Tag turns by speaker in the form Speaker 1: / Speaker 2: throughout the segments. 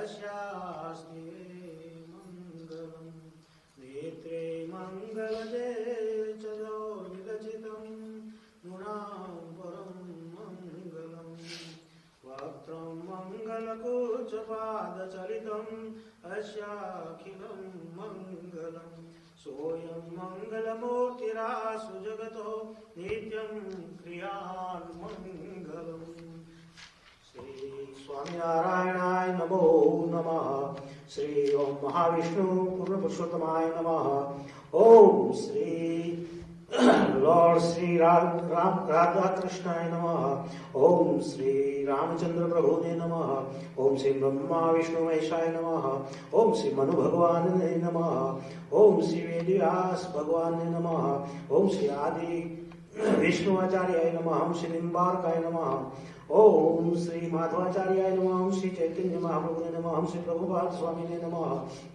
Speaker 1: अस्यास्ते मङ्गलम् नेत्रे मङ्गलदे चलो विरचितं नृणां परं मङ्गलम् वक्त्रं मङ्गलकुचपादचलितम् अस्याखिलं मङ्गलम् सोऽयं मङ्गलमूर्तिरासु जगतो नित्यं क्रियान् मङ्गलम् श्री स्वामिनारायणाय नमो नमः। श्री ओम महाविष्णु पूर्ण पुरुषोत्तमाय नमः। ओम श्री लॉर्ड श्री राधा कृष्णाय नमः। ओम श्री रामचंद्र प्रभुने नमः। ओम श्री ब्रह्मा विष्णु महेशाय नमः। ओम श्री मनु भगवान ने नमः। ओम श्री वेदव्यास भगवान ने नमः। ओम श्री आदि विष्णु आचार्याय नमः। ओम श्री निम्बारकाय नमः। ओम श्री माधवाचार्याय नमः। ओम श्री चैतन्य महाप्रभु ने नमः। ओम श्री प्रभुपाद स्वामी ने नमः।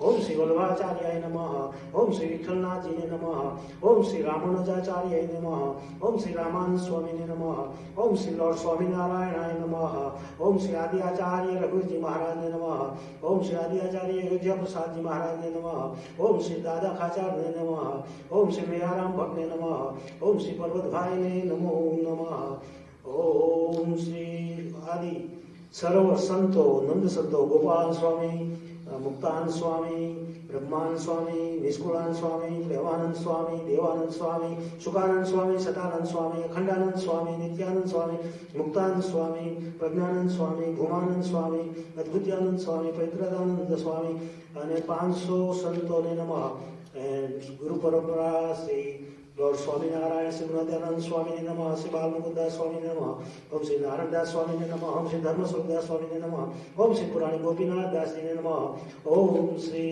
Speaker 1: ओम श्री वल्लभाचार्याय नमः। ओम श्री विठलनाथ जी ने नमः। ओम श्री रामानुजाचार्याय नमः। ओम श्री रामानंद स्वामी ने नमः। ओम श्री लॉर्ड स्वामीनारायणाय नमः। ओम श्री आदि आचार्य रघुवीर जी महाराज ने नमः। ओम श्री आदि आचार्य अयोध्या प्रसाद जी महाराज ने नमः। ओम श्री दादा खाचार ने नमः। ओम श्री मेयाराम भट्ट ने नमः। ओम श्री पर्वत भाई ने नमो नमः। ओम श्री आदि सर्व संतो नंद संतो गोपाल स्वामी मुक्तानंद स्वामी ब्रह्मानंद स्वामी निष्कुलानंद स्वामी प्रेमानंद स्वामी देवानंद स्वामी शुकानंद स्वामी सतानंद स्वामी अखंडानंद स्वामी नित्यानंद स्वामी मुक्तानंद स्वामी प्रज्ञानंद स्वामी भूमानंद स्वामी अद्भुतानंद स्वामी पवित्रानंद स्वामी અને 500 સંતોને નમઃ। ગુરુ પરંપરા શ્રી लॉर्ड स्वामीनारायण श्री गुणात्यानंद स्वामी ने नमः। श्री बालमुकुंदास स्वामी ने नमः। ओम श्री नारायणदास स्वामी ने नमः। ओम श्री धर्मस्वरूपदास स्वामी ने नमः। ओम श्री पुराणी गोपीनाथ दास जी ने नमः। ओम श्री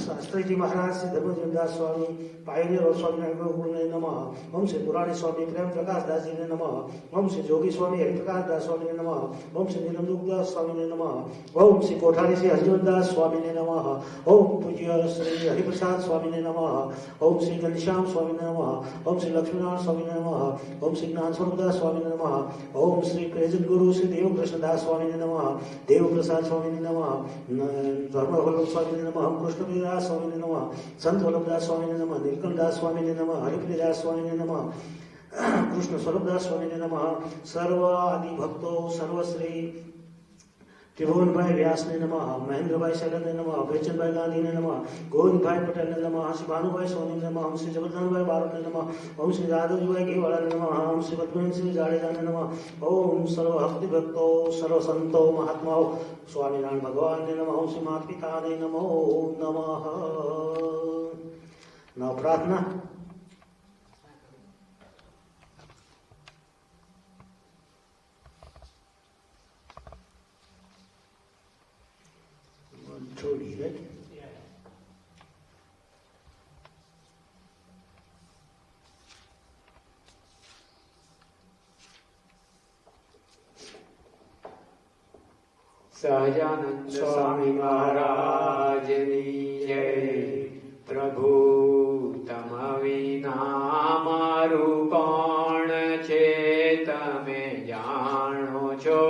Speaker 1: शास्त्री जी महाराज श्री धर्मजीवनदास स्वामी पायनियर और स्वामीनारायण गुरुकुल ने नमः। ओम श्री पुराणी स्वामी प्रेम प्रकाश दास जी ने नमः। ओम श्री जोगी स्वामी हरिप्रकाश दास स्वामी ने नमः। ओम श्री नीलमदास स्वामी ने नमः। ओम श्री कोठारी श्री हरिजीवनदास स्वामी ने नमः। ओम पूज्य श्री हरिप्रसाद स्वामी ने नमः। ओम श्री घनश्याम स्वामी ने नमः। ओम श्री लक्ष्मीनारायण स्वामी ने नमः। ओम श्री ज्ञान स्वरूपदास स्वामी ने नमः। ओम श्री प्रेजन गुरु श्री देव कृष्ण दास स्वामी ने नमः। देव प्रसाद स्वामी ने नमः। धर्मवल्लभ स्वामी ने नमः। कृष्णदास स्वामी ने नमः। संत वल्लभदास स्वामी ने नमः। नीलकंठदास स्वामी ने नमः। हरिप्रियदास स्वामी ने नमः। कृष्ण स्वरूपदास स्वामी ने नमः। सर्व आदि भक्तों सर्वश्री त्रिभुवन भाई व्यास ने नमः। महेंद्र भाई शरण ने नमः। बेचन भाई गांधी ने नमः। गोविंद भाई पटेल ने नमः। श्री भानु भाई सोनी ने नमः। ओम श्री जबरदन भाई बारोट ने नमः। ओम श्री राधव भाई घेवाड़ा ने नमः। ओम श्री पद्मन सिंह जाडेजा ने नमः। ओम सर्व भक्ति भक्तों सर्व संतों महात्माओं स्वामीनारायण भगवान ने नमः। ओम श्री माता पिता ने नमो नमः। न प्रार्थना छोड़ी है।
Speaker 2: सहजानंद स्वामी महाराज की जय। प्रभु तम विना मारू कोण छे तमे जाणो छो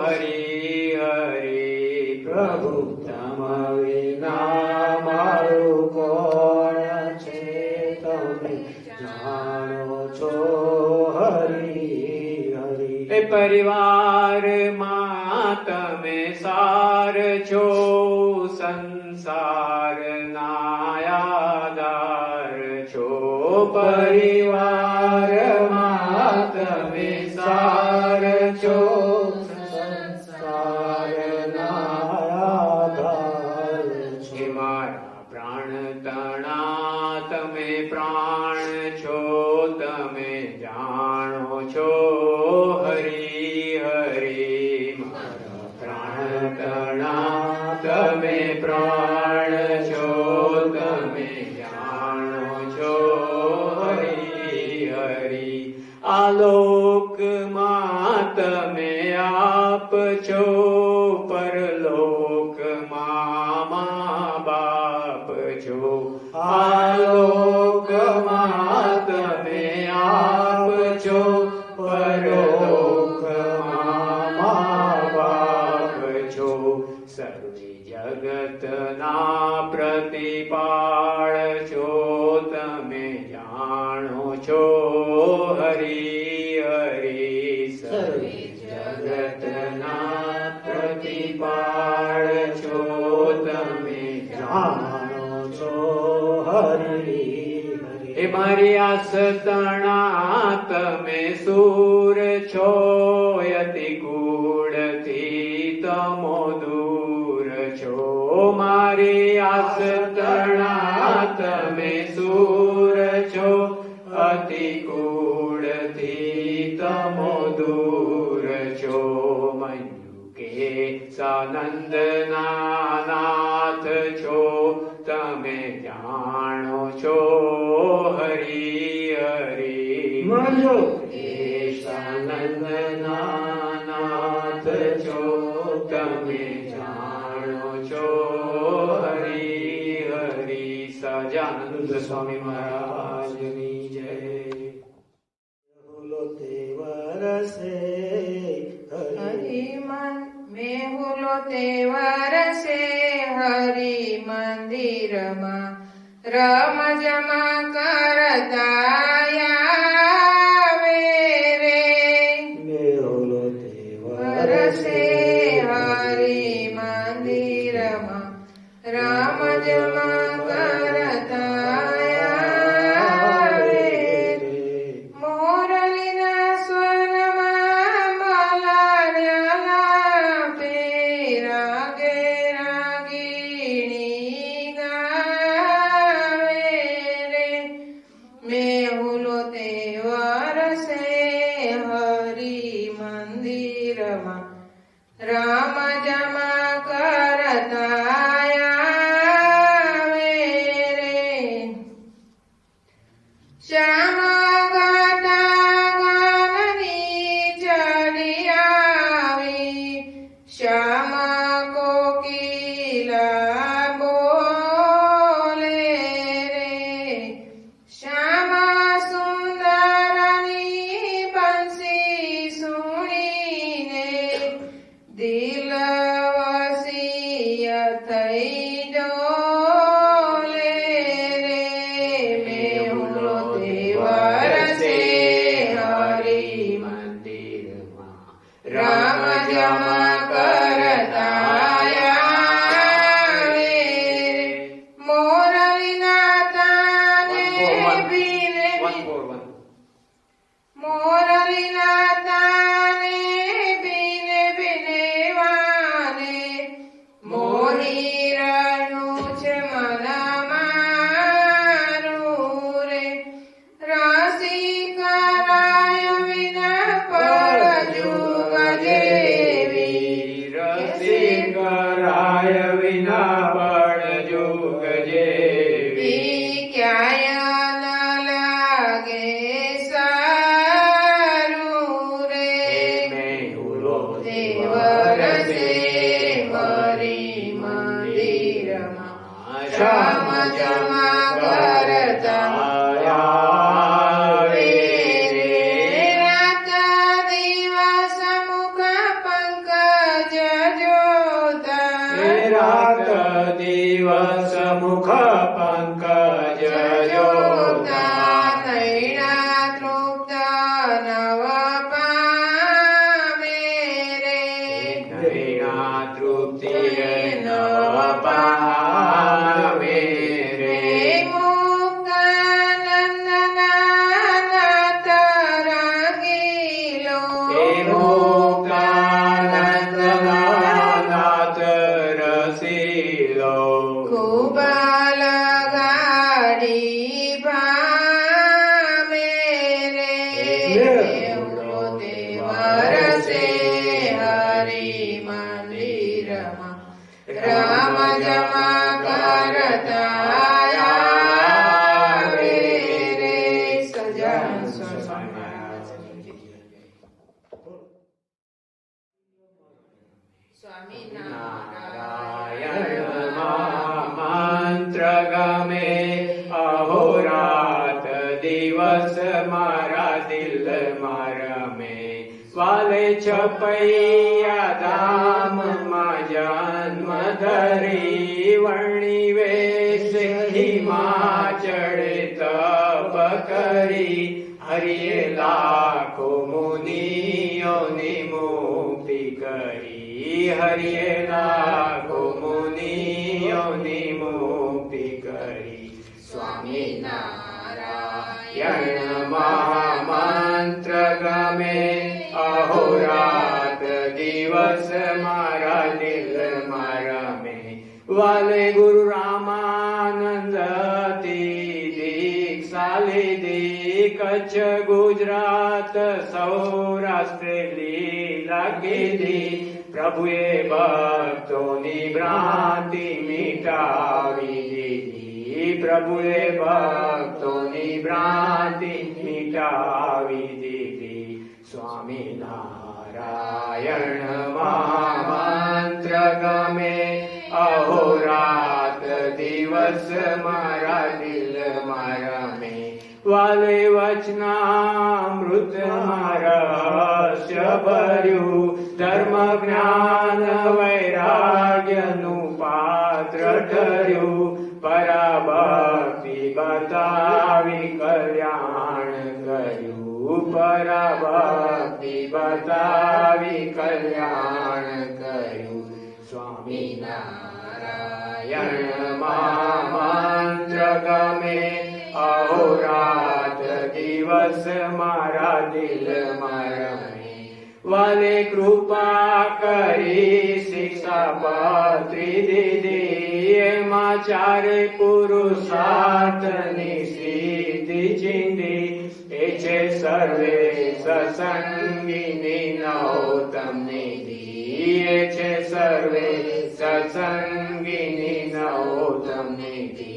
Speaker 2: हरि हरि। प्रभु तम विना मारू कोण छे तमे जाणो छो हरि हरि। परिवार मां तमे सार छो संसार नायादार छो। परिवार मां तमे सार छो संसार नायादार छो। मारा प्राण तणा तमे प्राण छो तमे जाणो छो हरि हरि। मारा प्राण तणा तमे प्राण छो तमे जाणो छो हरि हरि। आलोक मां तमे आप छो परलोक मां बाप छो। आलोक मां तमे आप छो परलोक मां बाप छो। સર્વે જગતના પ્રતિપાળ છો તમે જાણો છો હરી હરી. સર્વે જગતના પ્રતિપાળ છો તમે જાણો છો હરી હરી. એ મારી આસતણા તમે સૂર છો યતિ કુળથી તમો દૂર છો. મારી આસતણા તમે સૂર છો અતિ કુળથી તમો દૂર છો. મંજુ કે સાનંદના નાથ છો તમે જાણો છો હરી હરી. મંજુ કે સાનંદના નાથ છો તમે જાણો છો હરી હરી. સજાનંદ સ્વામી મહારાજની જય.
Speaker 1: બોલો તે વરસે
Speaker 3: હરિ મન મેહુલો તે વરસે હરિ મંદિરમાં રમ જમા કરતા આવે રે.
Speaker 1: મેહુલો તે
Speaker 3: વરસે હરિ મંદિરમાં રમ જમા કરતા આવે રે. મોરલીના સ્વરમાં મલાર્યા રાગે રાગીણી ગાવે રે. મેહુલો તે વરસે હરિ મંદિરમાં રામ જમા કરતા આવે રે. શ્યામા ગાતા ગાનની ચડી આવી શ્યામા કોકિલા બોલે રે. શ્યામા સુંદરની બંસી સુણીને દિલ વસીય થઈ ડોલે રે. મેહુલો તે વરસે હરિ
Speaker 2: મંદિરમાં
Speaker 3: રામ જમા કરતા આવે રે. મોરલીના તાને ભીને મોરલીના તાને ભીને ભીને વાને મોહી રહ્યું છે મન મારું રે. રસિક રાય વિના પરજુગ જેવી
Speaker 2: રસિક રાય વિના પણ જોગ જેવી
Speaker 3: ક્યાંય ન લાગે સારું રે.
Speaker 2: મેહુલો
Speaker 3: તે વરસે હરિ મંદિરમાં રામ જમા કરતા આવે રે. રાત દિવસ મુખ પંકજ જોતા
Speaker 2: રાત દિવસ મુખ પંકજ જોતા
Speaker 3: નૈણા તૃપ્ત નવ પામે રે.
Speaker 2: નૈણા તૃપ્તિ નવ પામે રે.
Speaker 3: મુક્તાનંદના નાથ રંગીલો
Speaker 2: મુક્તાનંદના નાથ રસીલો
Speaker 3: ખૂબ લગાડી ભામે રે. મેહુલો તે વરસે હરિ મંદિરમાં રામ જમા કરતા આવે રે. સજાનંદ સ્વામી મહારાજની જય. સ્વામિનારાયણ
Speaker 2: મંત્ર ગમે અહોરાત દિવસ મારા દિલ મારા મેં વાલે છપૈયા ધામમાં જન્મ ધરી વર્ણિ વેશ હિમાચળે તપ કરી હરિએ લાખો મુનિઓની મુક્તિ કરી હરિએ લાખો મુનિઓની મુક્તિ કરી સ્વામિનારાયણ મહામંત્ર ગમે અહોરાત દિવસ મારા દિલમાં રમે વાલે ગુરુ રામાનંદ દીક્ષા લીધી કચ્છ ગુજરાત સૌરાષ્ટ્ર લીલા કીધી પ્રભુએ ભક્તોની ભ્રાંતિ મિટાવી દીધી પ્રભુએ ભક્તોની ભ્રાંતિ મિટાવી દીધી સ્વામિનારાયણ મહામંત્ર ગમે અહોરાત દિવસ મારા દિલમાં રમે વાલે વચનામૃત રહસ્ય ભર્યું ધર્મ જ્ઞાન વૈરાગ્યનું પાત્ર ઠર્યું પરાભક્તિ બતાવી કલ્યાણ કર્યું પરાભક્તિ બતાવી કલ્યાણ કર્યું સ્વામિનારાયણ મહામંત્ર ગમે અહોરાત દિવસ મારા દિલમાં રમે વાલે કૃપા કરી શિક્ષાપત્રી દીધી એમાં ચારે પુરુષાર્થની સિદ્ધિ ચીંધી એ છે સર્વે સત્સંગીની નૌતમ નિધિ એ છે સર્વે સત્સંગીની નૌતમ નિધિ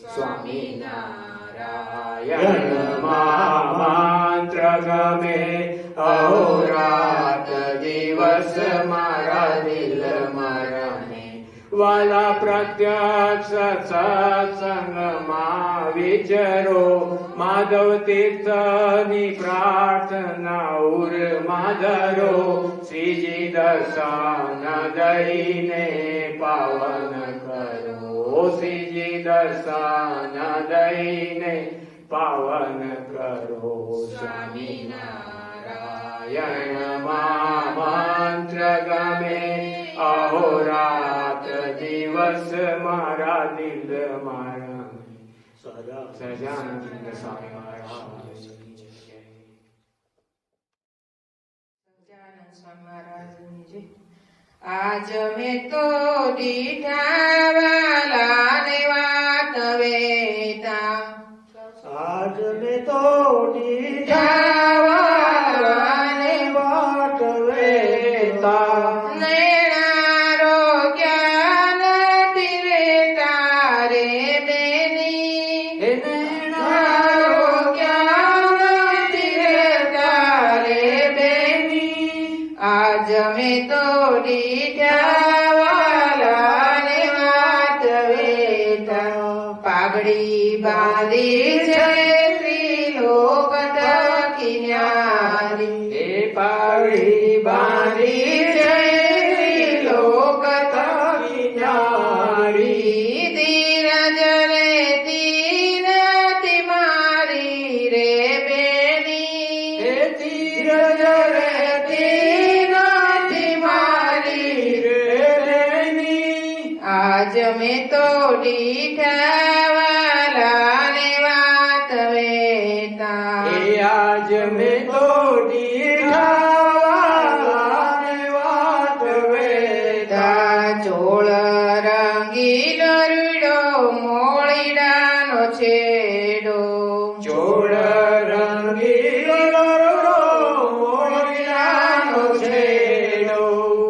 Speaker 2: સ્વામિનારાયણ મહામંત્ર ગમે અહોરાત દિવસ મારા દિલમાં રમે વાલા પ્રત્યક્ષ સત્સંગમાં વિચરો માધવ તીર્થની પ્રાર્થના ઉરમાં ધરો શ્રીજી દર્શન દઈને પાવન કરો શ્રીજી દર્શન દઈને પાવન કરો સ્વામિનારાયણ મહામંત્ર ગમે અહોરાત દિવસ મારા દિલમાં રમે સહજાનંદ સ્વામી મહારાજ
Speaker 3: આજ મેં તો દીઠા વાલાને વાત વેતા
Speaker 1: આજ મેં તો દીઠા
Speaker 3: વાલાને
Speaker 1: વાટ વેતા
Speaker 3: નૈણારો જ્ઞાન તિરેતા રે બેની નૈણારો જ્ઞાન તિરેતા રે બેની આજ મેં તો દીઠા વાલાને વાત વેતા પાઘડી બાંધી છે ત્રિલોક થકી ન્યારી
Speaker 2: એ પાઘડી બાંધી
Speaker 3: છે ત્રિલોક થકી
Speaker 2: ન્યારી
Speaker 3: ધીરજ રેતી નથી મારી રે બેની
Speaker 2: એ ધીરજ
Speaker 3: રેતી નથી મારી
Speaker 2: રે બેની
Speaker 3: આજ મેં તો દીઠા વાલાને વાત વેતા
Speaker 2: એ આજ મેં તો દીઠા વાલાને વાત વેતા
Speaker 3: ચોળ રંગી ગરુડો મોળીડાનો છેડો
Speaker 2: ચોળ રંગી ગરુડો મોળીડાનો છેડો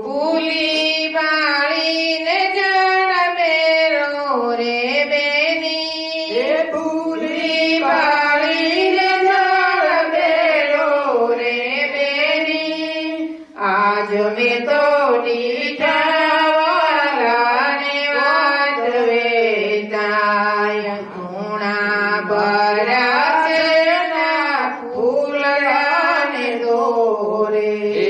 Speaker 3: ફૂલી બાળીને જળ મેરો રે બેની
Speaker 2: એ ફૂલી
Speaker 3: બાળીને જળ મેરો રે બેની આજ મેં તો દીઠા વાલાને વાત વેતા ધૂણા ભર્યા છે ના ફૂલડાને દોરે
Speaker 2: એ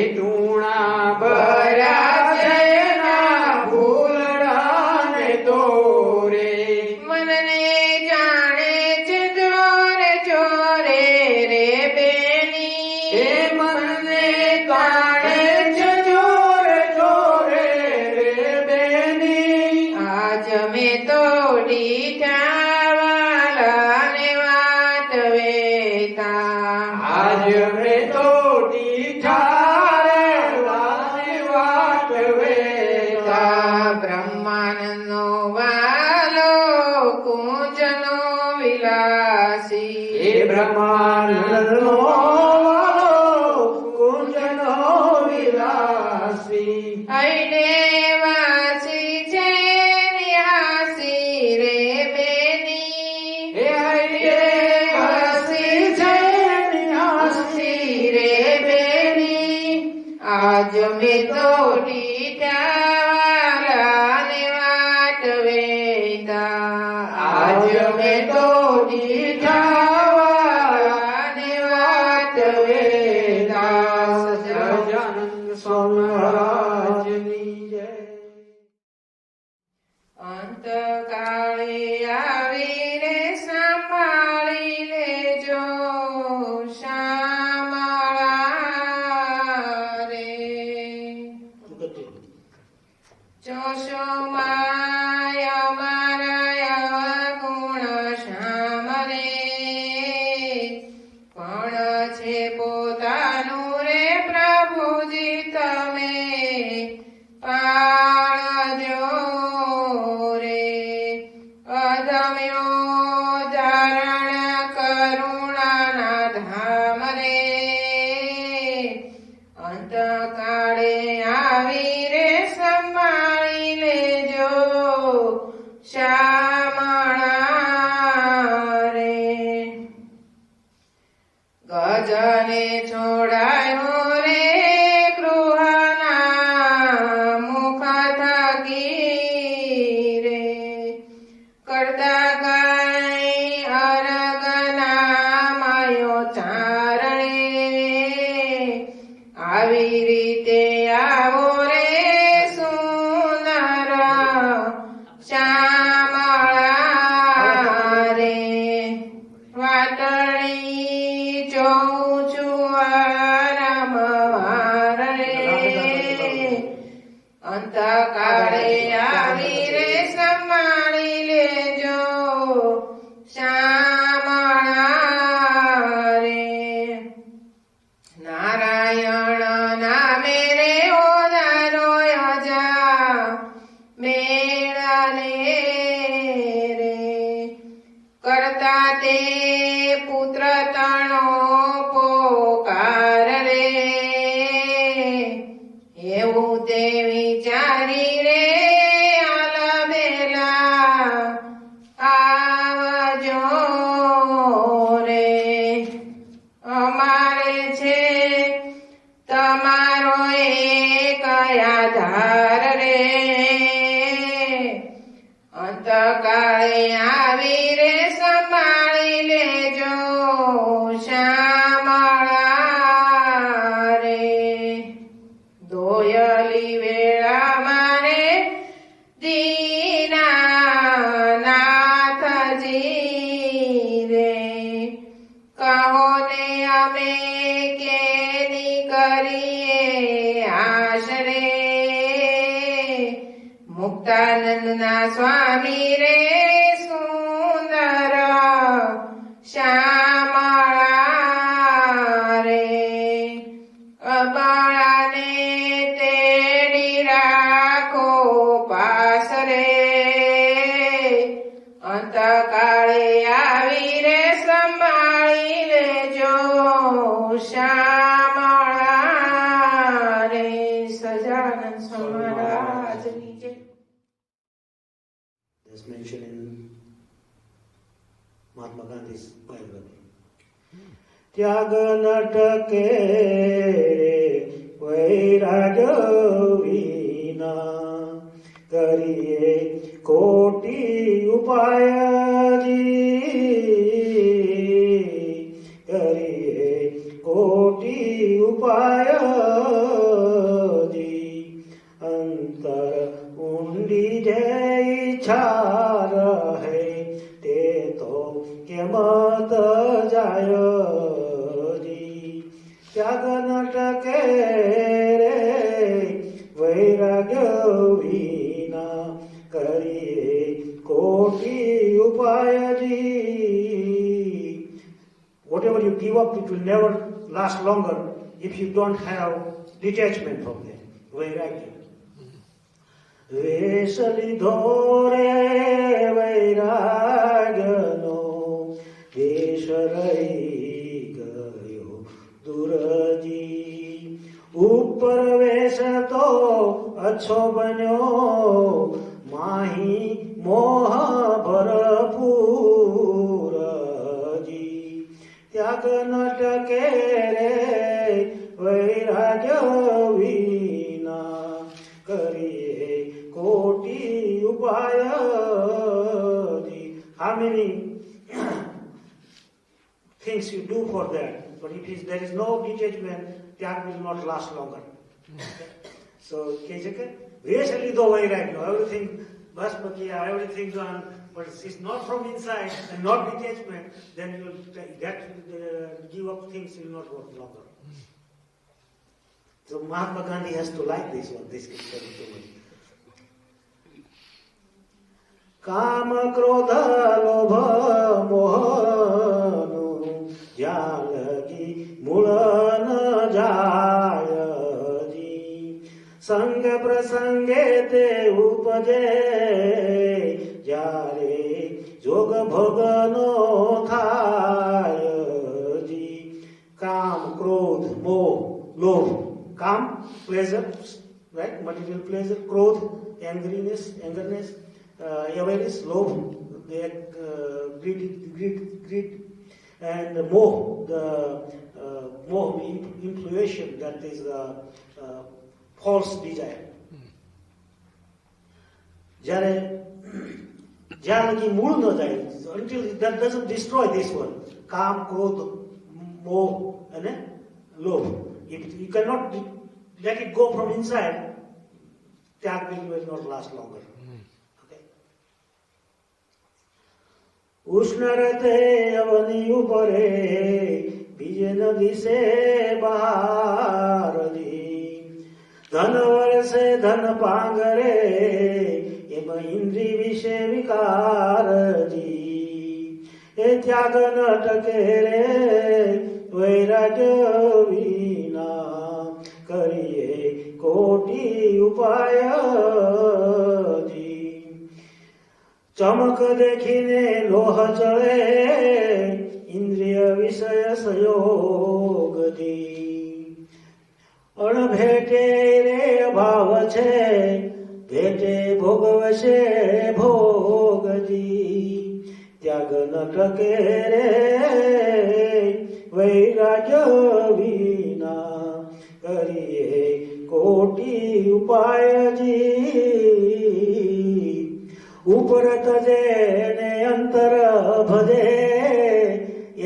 Speaker 2: બ્રહ્માનંદનો વાલો કુંજનો વિલાસી
Speaker 3: હૈને વાસી છે નિહાસી રે બેની
Speaker 2: હે હૈને વાસી છે નિહાસી
Speaker 3: રે બેની આજ મેં તો ડીઠાવાલાને વાટ વેતા આજ મેં તો ડીઠાવાલાને વાટ વેતા
Speaker 2: સહજાનંદ સ્વામી મહારાજની જય
Speaker 3: અંતકાળે આવીને સંભાળી લેજો શામળા રે જોશો માય મારા ગુણ શ્યામ રે પણ છે પોતાનું રે પ્રભુજી તમે પાળજો રે અદમ્યો ધારણ કરુણાના ધામ રે અંતકાળે આવી રે સંભાળી લેજો શામળા રે ગજને છોડાયો રે ગૃહના મુખ થકી રે કરતા કઈ અરગના માયો ચારણે આવી રીતે આવો રે સુંદર શ્યામળા રે વાટણી જોઉં છું વારંવાર રે અંતકાળે આવી રે સંભાળી લેજો શ્યામળા રે નારાયણ નામે રે ઓદારો યજા મેળાને રે કરતા તે પુત્ર તણો પોકાર રે એવું તે વિચારી રે આલબેલા આવજો રે અમારે છે તમારો એક આધાર રે અંતકાળે આવી રે સંભાળી લેજો શ્યામળા રે દોયલી વેળા મારે દીનાનાથજી રે કહો ને અમે કેની કરીએ આશરે મુક્તાનંદના સ્વામી રે સુંદર શ્યામળા રે અબળાને તેડી રાખો પાસ રે અંતકાળે આવી રે સંભાળી લેજો શ્યામળા રે સજાનંદ સ્વામી મહારાજની જય.
Speaker 1: There's mention in Mahatma Gandhi's biography. ત્યાગ નટકે વૈરાગ્ય વિના કરીએ કોટી ઉપાયજી કરીએ કોટી ઉપાયજી અંતર ઊંડી જે ઈચ્છા રહે તે તો કેમત જાય ત્યાગ નટકે રે વૈરાગ્ય વિના કરીએ કોટી ઉપાયજી. Whatever you give up, it will never last longer if you don't have detachment from them. વૈરાગ્ય વેશ લીધો રે વૈરાગ્યનો વેશ રહી ઉપર વેશ તો અચ્છો બન્યો માહી મોહ ભરપૂર ત્યાગ ન ટકે રે વૈરાગ્ય વિના કરીએ કોટી ઉપાય. How many things you do for that, but there is no detachment, that will not last longer. So, વેશ લીધો વૈરાગ્ય, everything bus બકિયા, everything done, but it's not from inside and not detachment, then you will give up things will not work longer. So Mahatma Gandhi has to like this one. This is very too much. કામ ક્રોધ લોભ મોહનો જાલગી મૂળ ન જાયજી સંગ પ્રસંગે તે ઉપજે જ્યારે જોગ ભોગનો થાયજી. કામ ક્રોધ મોહ લોભ. કામ pleasure, right? Material pleasure. ક્રોધ angriness, avarice, love, greed, and moh, the moh influation, that is false desire. જ્યાં લગી મૂળ ન જાય, until that doesn't destroy this one, કામ, ક્રોધ, મોહ, and love. If you cannot let it go from inside, that will not last longer. ઉષ્ણ રતે અવની ઉપરે બીજે ન દિશે બહારજી ધન વરસે ધન પાંગરે એમ ઇન્દ્રિય વિશે વિકારજી એ ત્યાગ ન ટકે રે વૈરાગ્ય વિના કરીએ કોટી ઉપાયજી. ચમક દેખીને લોહ ચડે ઇન્દ્રિય વિષય સંયોગથી અણભેટે રે અભાવ છે ભેટે ભોગવશે ભોગજી ત્યાગ ન ટકે રે વૈરાગ્ય વિના કરીએ કોટી ઉપાયજી. ઉપર તજે ને અંતર ભજે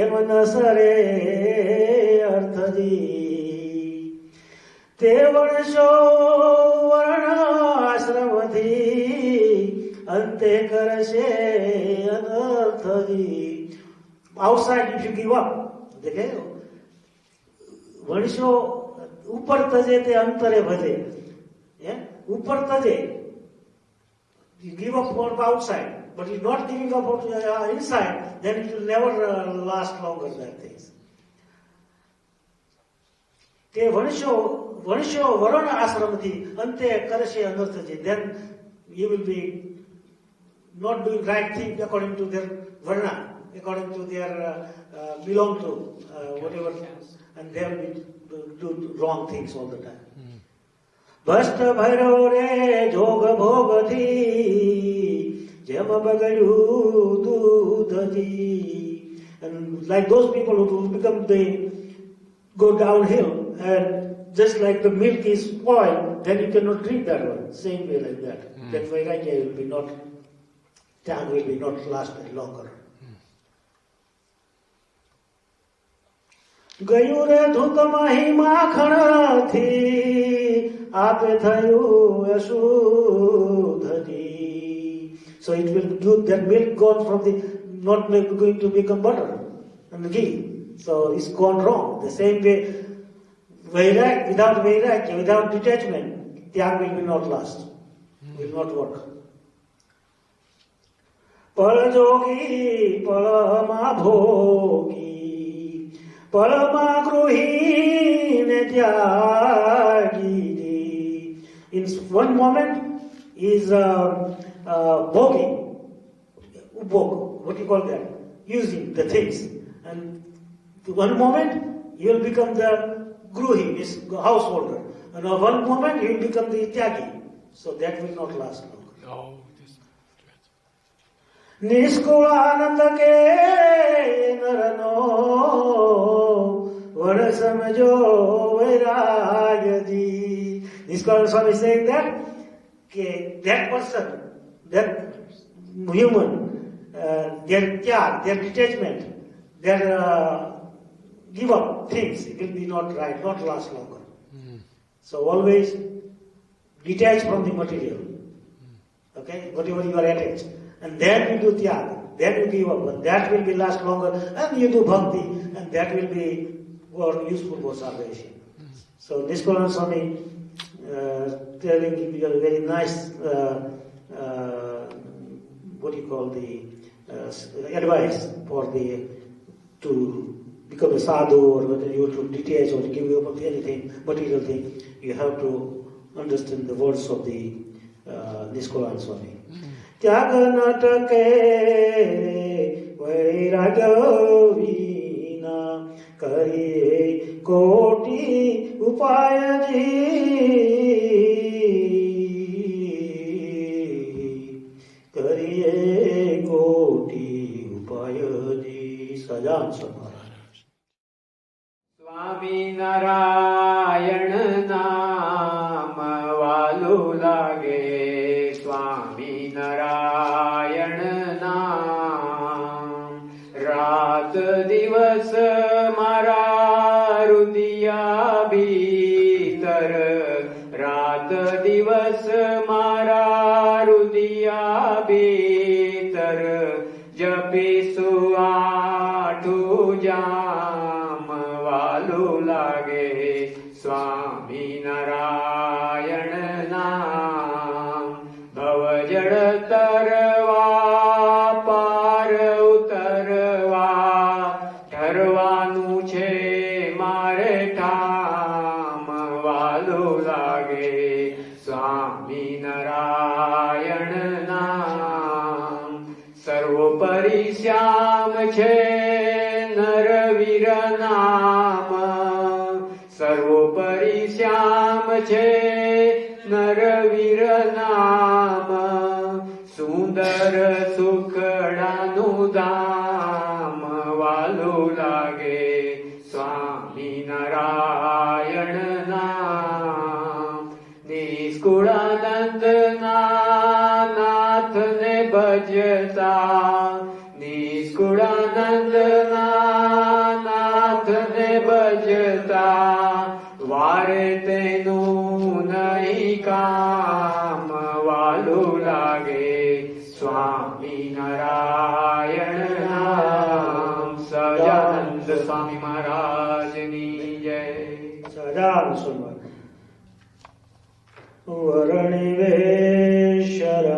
Speaker 1: એમ ન સરે અર્થજી તે વણશો વર્ણ આશ્રમથી અંતે કરશે અનર્થજી. Outside if you give up, દેખે વણશો ઉપર તજે તે અંતરે ભજે, ઉપર તજે. You give up on outside, but you're not giving up on inside, then it will never last longer than things. તે વણશો વરણ આશ્રમથી અંતે કરશે અનર્થજી. Then you will be not doing right thing according to their varna, according to their belong to whatever, and they will do wrong things all the time. ભસ્ટ Bhairav રે જોગ ભોગથી જેમ બગડ્યું દૂધજી. And like those people who become, they go downhill, and just like the milk is spoiled, then you cannot drink that one. Same way like that. That vairagya will be not, that will be not last any longer. ગયું રે ધૂત મહી માખણથી આપે થયું અશુદ્ધજી. So it will do, that milk gone from the, not going to become butter and ghee. So it's gone wrong. The same way, without vairagya, without detachment, tyag will not last, will not work. Pal jogi, palama bhogi, palama gruhine tyagi. In one moment is bhogi, ubhog, what do you call that? Using the things. And one moment you will become the gruhi, is householder. And at one moment he will become the Tyagi. So that will not last long.
Speaker 4: Oh,
Speaker 1: Nishkulanand કે નરનો વડ સમજો વૈરાગજી. Nishkulanad Swami is saying that person, that human, their tyag, their detachment, their give up things, it will be not right, not last longer. So always detach from the material. Okay, whatever you are attached. And then you do tyag, then you give up, but that will be last longer, and you do bhakti, and that will be more useful for salvation. So Nishkulanad Swami telling you a very nice, what you call the advice for to become a sadhu, or whether you to detach or give up anything, material thing, you have to understand the words of the Nishkulanad Swami. ત્યાગ નટકે વૈરાગ્ય વિના કરીએ કોટી ઉપાયજી. કરીએ કોટી ઉપાયજી. સજાન સમારાજ.
Speaker 2: સ્વામિનારાયણ નામ વાલું લાગે. સ્વામિનારાયણ નામ રાત દિવસ મારા રુદિયા ભીતર. રાત દિવસ મારા રુદિયા ભીતર. જપીશું આઠું જામ વાલું લાગે. સ્વામિનારાયણ નામ ભવજળ તરવા પાર ઉતરવા ઠરવાનું છે મારે ઠામ વાલું લાગે. સ્વામિનારાયણ નામ સર્વોપરી શ્યામ છે નરવીર નામ. સર્વોપરી શ્યામ છે નરવીર નામ. સુંદર સુખડાનું ધામ વાલું લાગે. સ્વામિનારાયણ નામ નિષ્કુળાનંદ નાથને ભજતા. નિષ્કુળાનંદ નાથને ભજતા. વારે તેનું નહીં કામ વાલું લાગે. સ્વામિનારાયણ નામ. સહજાનંદ સ્વામી મહારાજની જય.
Speaker 1: સહજાન સ્વામી.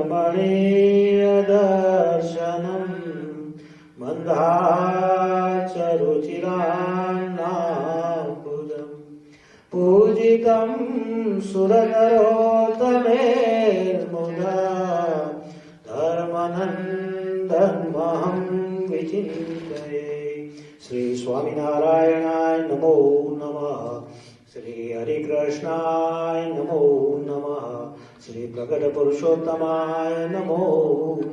Speaker 1: વર્ણિવેશરમણીય દર્શનમ મંદાચરુચિરાન્નાભુજમ પૂજિતમ સુરનરોત્તમેર્મુદા ધર્મનંદન્મહં વિચિંતયે. શ્રી સ્વામિનારાયણાય નમો નમઃ. શ્રી હરિકૃષ્ણાય નમો નમઃ. શ્રી પ્રગટ પુરુષોત્તમાય નમો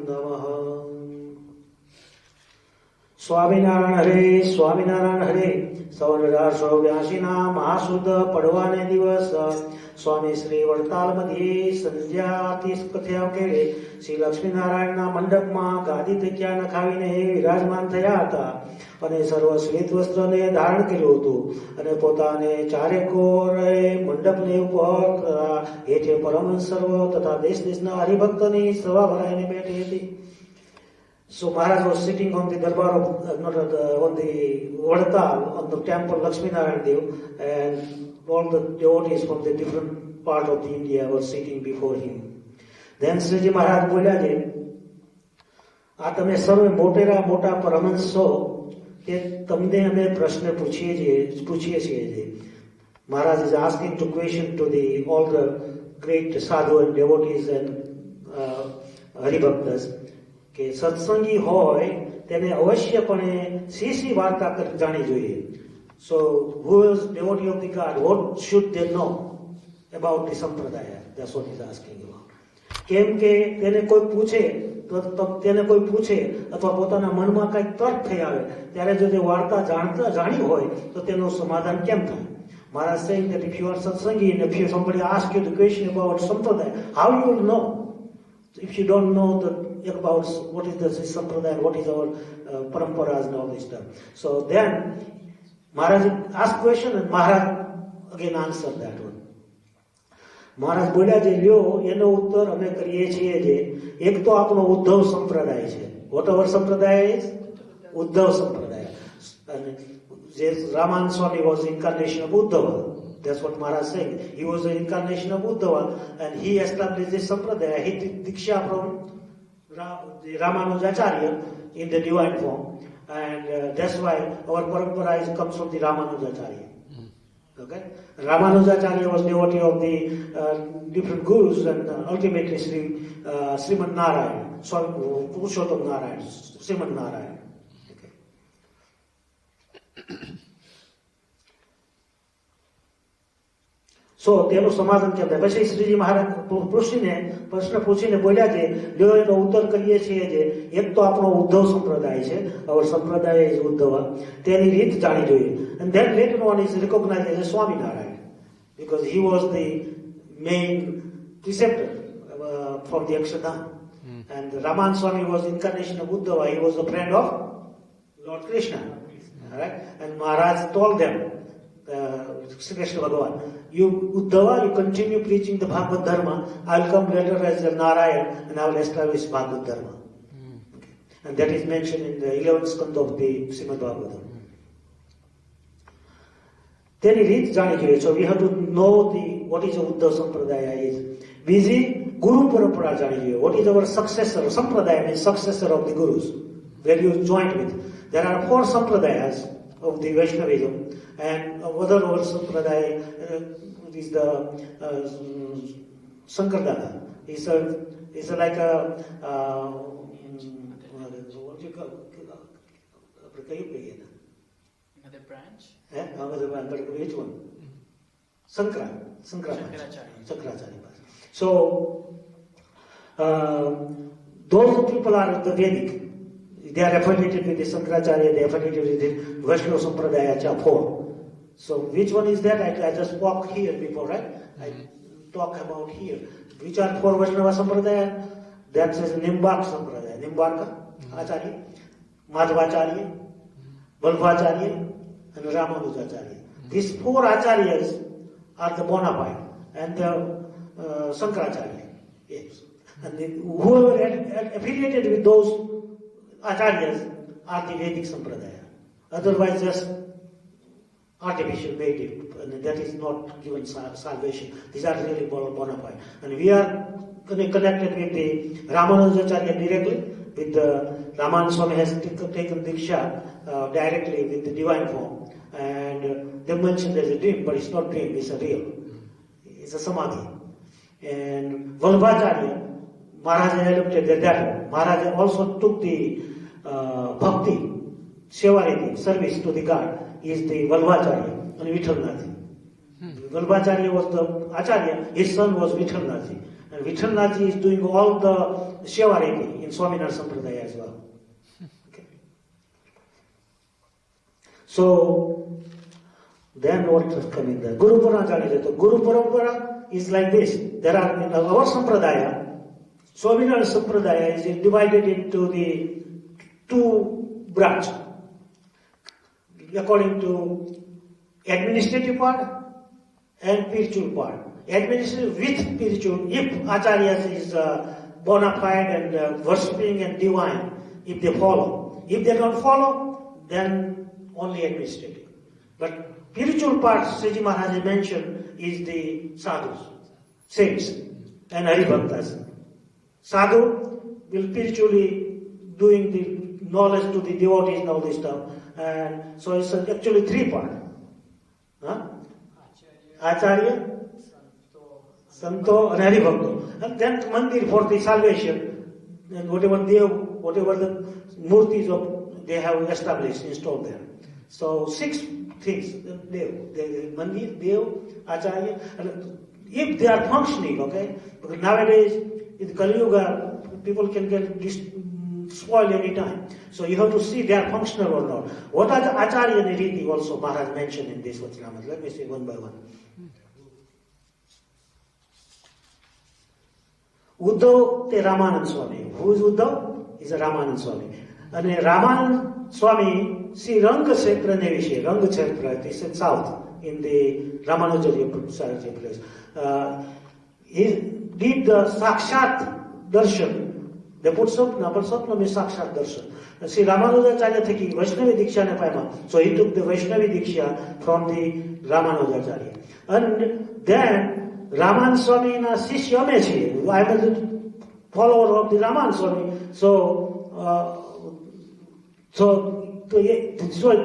Speaker 1: નમઃ. સ્વામિનારાયણ હરે. સ્વામિનારાયણ હરે. 1882 મહાસુદ પડવાને દિવસ સ્વામી શ્રી વડતાલ મધ્યે સંધ્યાથી કથ્યા કેળે શ્રી લક્ષ્મીનારાયણના મંડપમાં ગાદી તકિયા નખાવીને વિરાજમાન થયા હતા અને સર્વ શ્વેત વસ્ત્રને ધારણ કર્યું હતું અને પોતાને ચારે કોરે મંડપને ઉપર હેઠે પરમહંસ સર્વ તથા દેશ દેશના હરિભક્તની સભા ભરાઈને બેઠી હતી. So Maharaj was sitting on the darbar of, on the Vadtal, on the temple Lakshminarayan Dev, and all the devotees from the different part of the India were sitting before him. Then Shastriji Maharaj બોલ્યા છે, આ તમે સર્વે મોટેરા મોટા પરમહંસ છો કે તમને અમે પ્રશ્ન પૂછીએ છીએ. Maharaj is asking to question to all the great sadhu and devotees and Haribhaktas કે સત્સંગી હોય તેને અવશ્યપણે શી વાર્તા જાણી જોઈએ. So who is devotee of the God? What should they know? about the sampradaya. That's what he's asking about. કેમ કે તેને કોઈ પૂછે અથવા પોતાના મનમાં કંઈક તર્ક થઈ આવે ત્યારે જો તે વાર્તા જાણી હોય તો તેનું સમાધાન કેમ થાય? Maharaj saying that if you are satsangi and if somebody asks you the question about sampradaya, how you will know? If you don't know about what is the sampradaya, what is our paramparas and all this stuff. So then Maharaj asked question and Maharaj again answered that one. મહારાજ બોલ્યા જે લ્યો એનો ઉત્તર અમે કરીએ છીએ જે એક તો આપણો ઉદ્ધવ સંપ્રદાય છે. વોટ અવર સંપ્રદાય ઇઝ ઉદ્ધવ સંપ્રદાય. અને જે Ramanand Swami was incarnation of Uddhava. That's what Maharaj saying. He was the incarnation of Uddhava and he established this sampradaya. He took diksha from Ramanujacharya in the divine form, and that's why our parampara comes from the Ramanujacharya. Okay, Ramanujacharya was devotee of the different gurus and ultimately Srimad Narayan, Swami Purushottam Narayan, Srimad Narayan. Okay. So તેનું સમાધાન કેમ થાય? પછી શ્રીજી મહારાજ પ્રશ્ન પૂછીને બોલ્યા છે લ્યો એનો ઉત્તર કરીએ છીએ જે એક તો આપણો ઉદ્ધવ સંપ્રદાય છે, our સંપ્રદાય is ઉદ્ધવા, તેની રીત જાણી જોઈએ. And then later on is recognized as a Swaminarayan because he was the main preceptor from the Akshardham. And Raman Swami was incarnation of Uddhava. He was a friend of Lord Krishna. Alright? And Maharaj told them, Sri Krishna Bhagavan, you Uddhava, you continue preaching the Bhagavad Dharma. I will come later as a Narayan and I will establish Bhagavad Dharma. Okay. And that is mentioned in the 11th skanda of the Srimad Bhagavatam. તેની રીત જાણી જોઈએ. So we have to know what is Uddhava Sampradaya is. બીજી ગુરુ પરંપરા જાણી જોઈએ. What is our successor? Sampradaya means successor of the gurus, where you joined with. There are 4 sampradayas of the Vaishnavism, and other sampradaya is the Sankardana. It's like a what do you call
Speaker 4: another branch?
Speaker 1: Another branch, but which one? Shankaracharya. So those people are the Vedic. They are affiliated with the Shankaracharya, they are affiliated with the Vaishnava Sampradaya 4. So which one is that? I just spoke here before, right? I talk about here. Which are 4 Vaishnava Sampradaya? That is Nimbarka Sampradaya. Nimbarka, Acharya, Madhvacharya, Balbhacharya, and Ramanujacharya. These 4 acharyas are the bona fide, and the Shankaracharya. Yes. And whoever affiliated with those acharyas are the Vedic Sampradaya. Otherwise, just artificial made it, and that is not given salvation. These are really bona fide. And we are connected with the Ramanujacharya directly, with the Raman Swami has taken Diksha directly with the divine form. And they mentioned there's a dream, but it's not dream, it's a real. It's a samadhi. And Vallabhacharya, Maharaj adopted that. Maharaj also took the bhakti, Sevariti, service to the God, is the Vallabhacharya and Vithalnath. Vallabhacharya was the Acharya, his son was Vithalnath. And Vithalnath is doing all the Sevariti in Swaminarayan Sampradaya as well. Okay. So, then what is coming there? Guru Parampara. Guru Parampara is like this. There are in our Sampradaya, Swaminarayan Sampradaya is divided into the 2 branches. According to administrative part and spiritual part. Administrative with spiritual, if acharyas is bona fide and worshipping and divine, if they follow. If they don't follow, then only administrative. But spiritual part, Shastriji Maharaj mentioned, is the sadhus, saints, and haribhaktas. Sadhu will spiritually doing the knowledge to the devotees and all this stuff. And so it's actually 3 parts. Acharya, Santo, and Haribhakta. And then Mandir for the salvation, and whatever the murtis of they have established, installed there. So 6 things. Dev, Mandir, Dev, Acharya, and if they are functioning, okay? Because nowadays, in Kali Yuga, people can get spoiled any time. So you have to see they are functional or not. What are the Acharya Niriti also Maharaj mentioned in this Vachanamat? Let me see one by one. Uddhav te Ramanand Swami. Who is Uddhav? Is a Ramanand Swami. And Ramanand Swami, see Rang Kshetra Nevishe, Rang Kshetra, it is in south, in the Ramanujarya place. He did the Sakshat Darshan. They put Sapna, but Sapna means Sakshat Darshan. See, Ramanujacharya theki Vaishnavi Diksha ne paima. So he took the Vaishnavi Diksha from the Ramanujacharya. And then Raman Swami na Shishya me chhe. I am a follower of the Raman Swami. So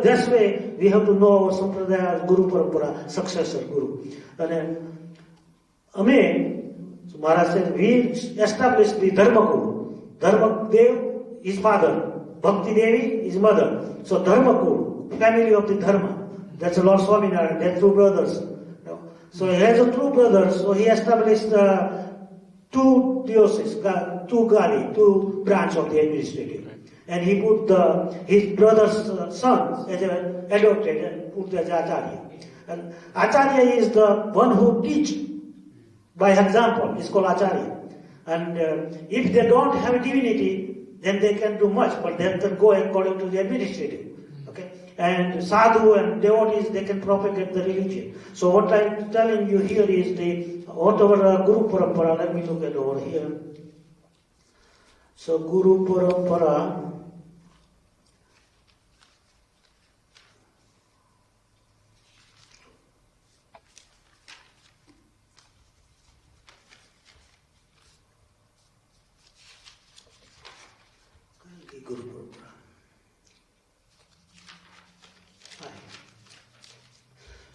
Speaker 1: this way we have to know our Sampradaya, Guru Parampara, successor Guru. And then so Maharaj said, we established the Dharmakul. Dharma Dev is father, Bhakti Devi is mother. So Dharmakul, family of the Dharma. That's Lord Swaminarayan, they're two brothers. So he has a two brothers, so he established two dioceses, two gali, two branch of the administrative. And he put his brother's son as an adopted and put as Acharya. And Acharya is the one who teach by example, is called Acharya. And if they don't have a divinity, then they can do much, but they can go according to the administrative. Okay? And sadhu and devotees, they can propagate the religion. So what I'm telling you here is whatever Guru Parampara, let me look at over here. So Guru Parampara,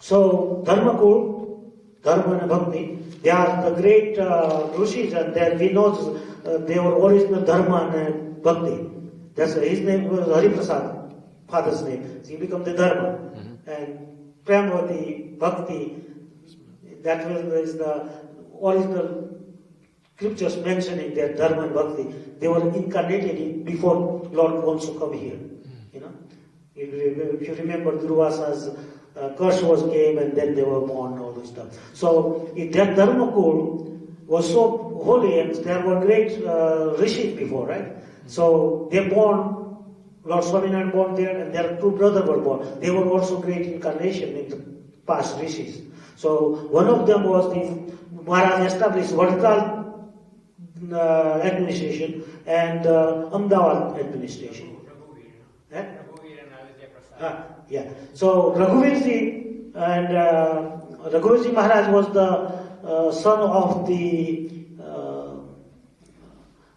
Speaker 1: so Dharmakul, Dharma and Bhakti, they are the great rishis, and then we know they were original Dharma and Bhakti. That's his name was Hariprasad, father's name. So he became the Dharma. And Premavati, Bhakti, that was the original scriptures mentioning that Dharma and Bhakti. They were incarnated before Lord wants to come here. You know, if you remember Durvasa's curse came and then they were born, all this stuff. So that Dharmakul was so holy and there were great rishis before, right? So they born, Lord Swaminarayan born there and their two brothers were born. They were also great incarnation in the past rishis. So one of them was the Maharaj established vertical administration and Ahmedabad administration. Yeah. So Raghuvirji and Raghuvirji Maharaj was the son of the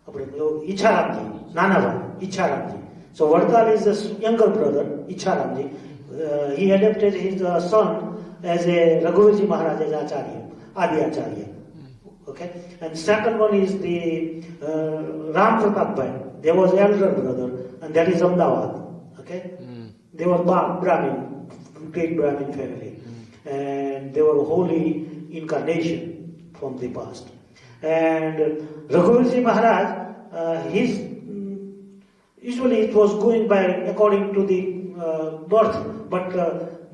Speaker 1: Icharamji, Nanava, Icharamji. So Vardal is the younger brother, Icharamji. He adopted his son as a Raghuvirji Maharaj as Acharya, Adi Acharya. Okay, and second one is the Ram Pratap Bhai. There was elder brother, and that is Ahmedabad. Okay, they were Brahmin, great Brahmin family, and they were holy incarnation from the past. And Raghuvirji Maharaj, usually it was going by according to the birth, but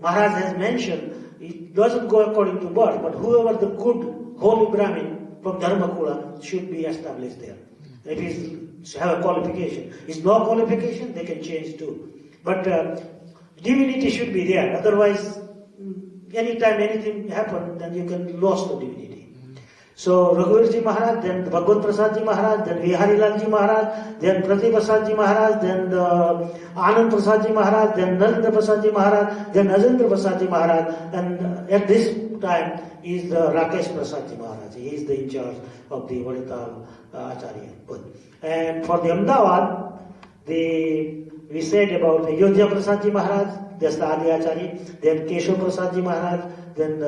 Speaker 1: Maharaj has mentioned it doesn't go according to birth, but whoever the good holy Brahmin from Dharmakula should be established there. If he have a qualification. If no qualification, they can change too. But divinity should be there. Otherwise, anytime anything happens, then you can lose the divinity. So Raghuvirji Maharaj, then Bhagavad Prasadji Maharaj, then Viharilalji Maharaj, then Pratiprasadji Maharaj, then Anand Prasadji Maharaj, then Narendra Prasadji Maharaj, then Ajendra Prasadji Maharaj, and at this time is Rakesh Prasadji Maharaj. He is the in charge of the Varital Acharya. And for the Ahmedabad, we said about the Yodhya Prasadji Maharaj, that's the Adi Acharya, then Keshav Prasadji Maharaj, then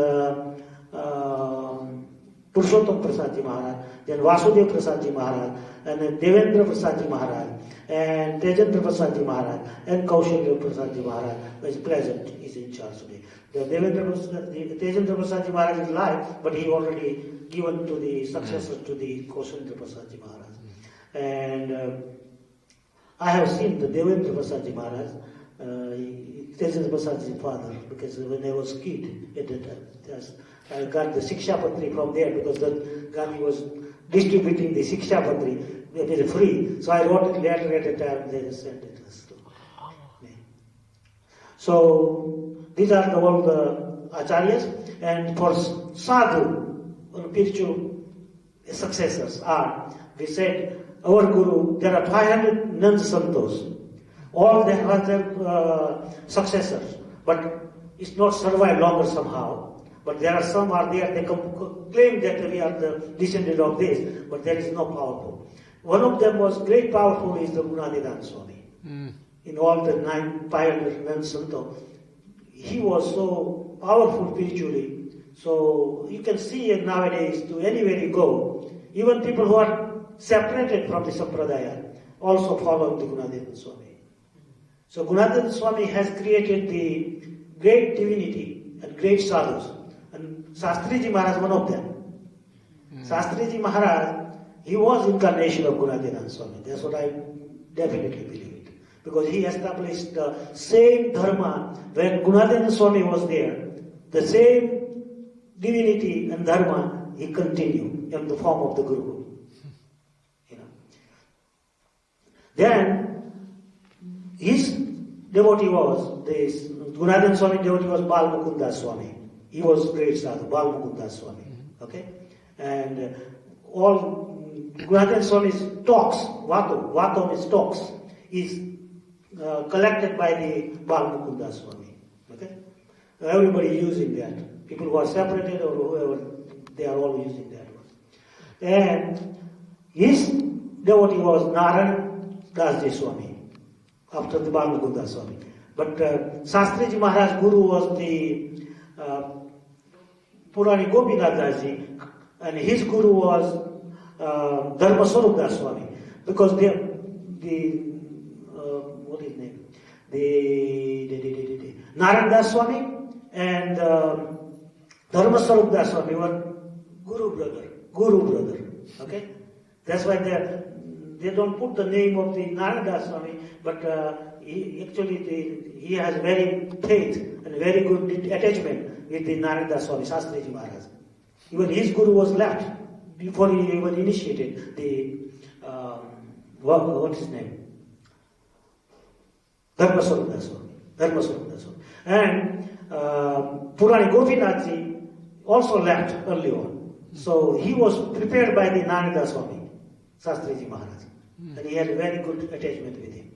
Speaker 1: Purushottam Prasadji Maharaj, then Vasudev Prasadji Maharaj, and then Devendra Prasadji Maharaj, and Tejendra Prasadji Maharaj, and Kaushalya Prasadji Maharaj, who is present, is in charge today. The Tejendra Prasadji Maharaj is alive, but he already given to the successor to the Koshendra Prasadji Maharaj. And I have seen the Devendra Prasadji Maharaj, Tejendra Prasadji's father, because when I was a kid at that time, I got the Shikashapatri from there because the Gandhi was distributing the Shikashapatri very free. So I wrote it later at the time, they sent it to me. So these are all the acharyas, and for sadhu, or spiritual successors are, we said, our guru, there are 500 nuns santos. All they have their successors, but it's not survived longer somehow. But there are some are there, they claim that we are the descendant of this, but there is no powerful. One of them was great powerful is the Brahmanada Swami. In all the 500 nuns santos, he was so powerful spiritually. So you can see it nowadays to anywhere you go, even people who are separated from the Sampradaya also follow the Gunadeva Swami. So Gunadeva Swami has created the great divinity and great sadhus. And Shastriji Maharaj, one of them. Shastriji Maharaj, he was incarnation of Gunadeva Swami. That's what I definitely believe it. Because he established the same dharma when Gunadeva Swami was there. The same divinity and dharma he continued in the form of the Gurukul. Then his devotee was this Gunadeva Swami devotee was Bal Mukunda Swami. He was great sadhu, Bal Mukunda Swami. Okay, and all Gunadeva Swami's talks, Vatam is talks, is collected by the Bal Mukunda Swami. Okay, everybody using that. People who are separated or whoever, they are all using that one. And his devotee was Narayan Dasji Swami, after the Bal Mukunda Swami. But Shastriji Maharaj Guru was the Purani Gopinath Dasji, and his Guru was Dharmaswarup Das Swami. Because what is his name? The Narayan Das Swami and Dharmaswarup Das Swami were Guru brother. Okay? That's why they don't put the name of the Narada Swami, but he has very faith and very good attachment with the Narada Swami, Shastriji Maharaj. Even his guru was left before he even initiated the, what's his name? Dharmaswarup Swami. And Purani Gopinathji also left early on. So he was prepared by the Narada Swami, Shastriji Maharaj. And he had a very good attachment with him.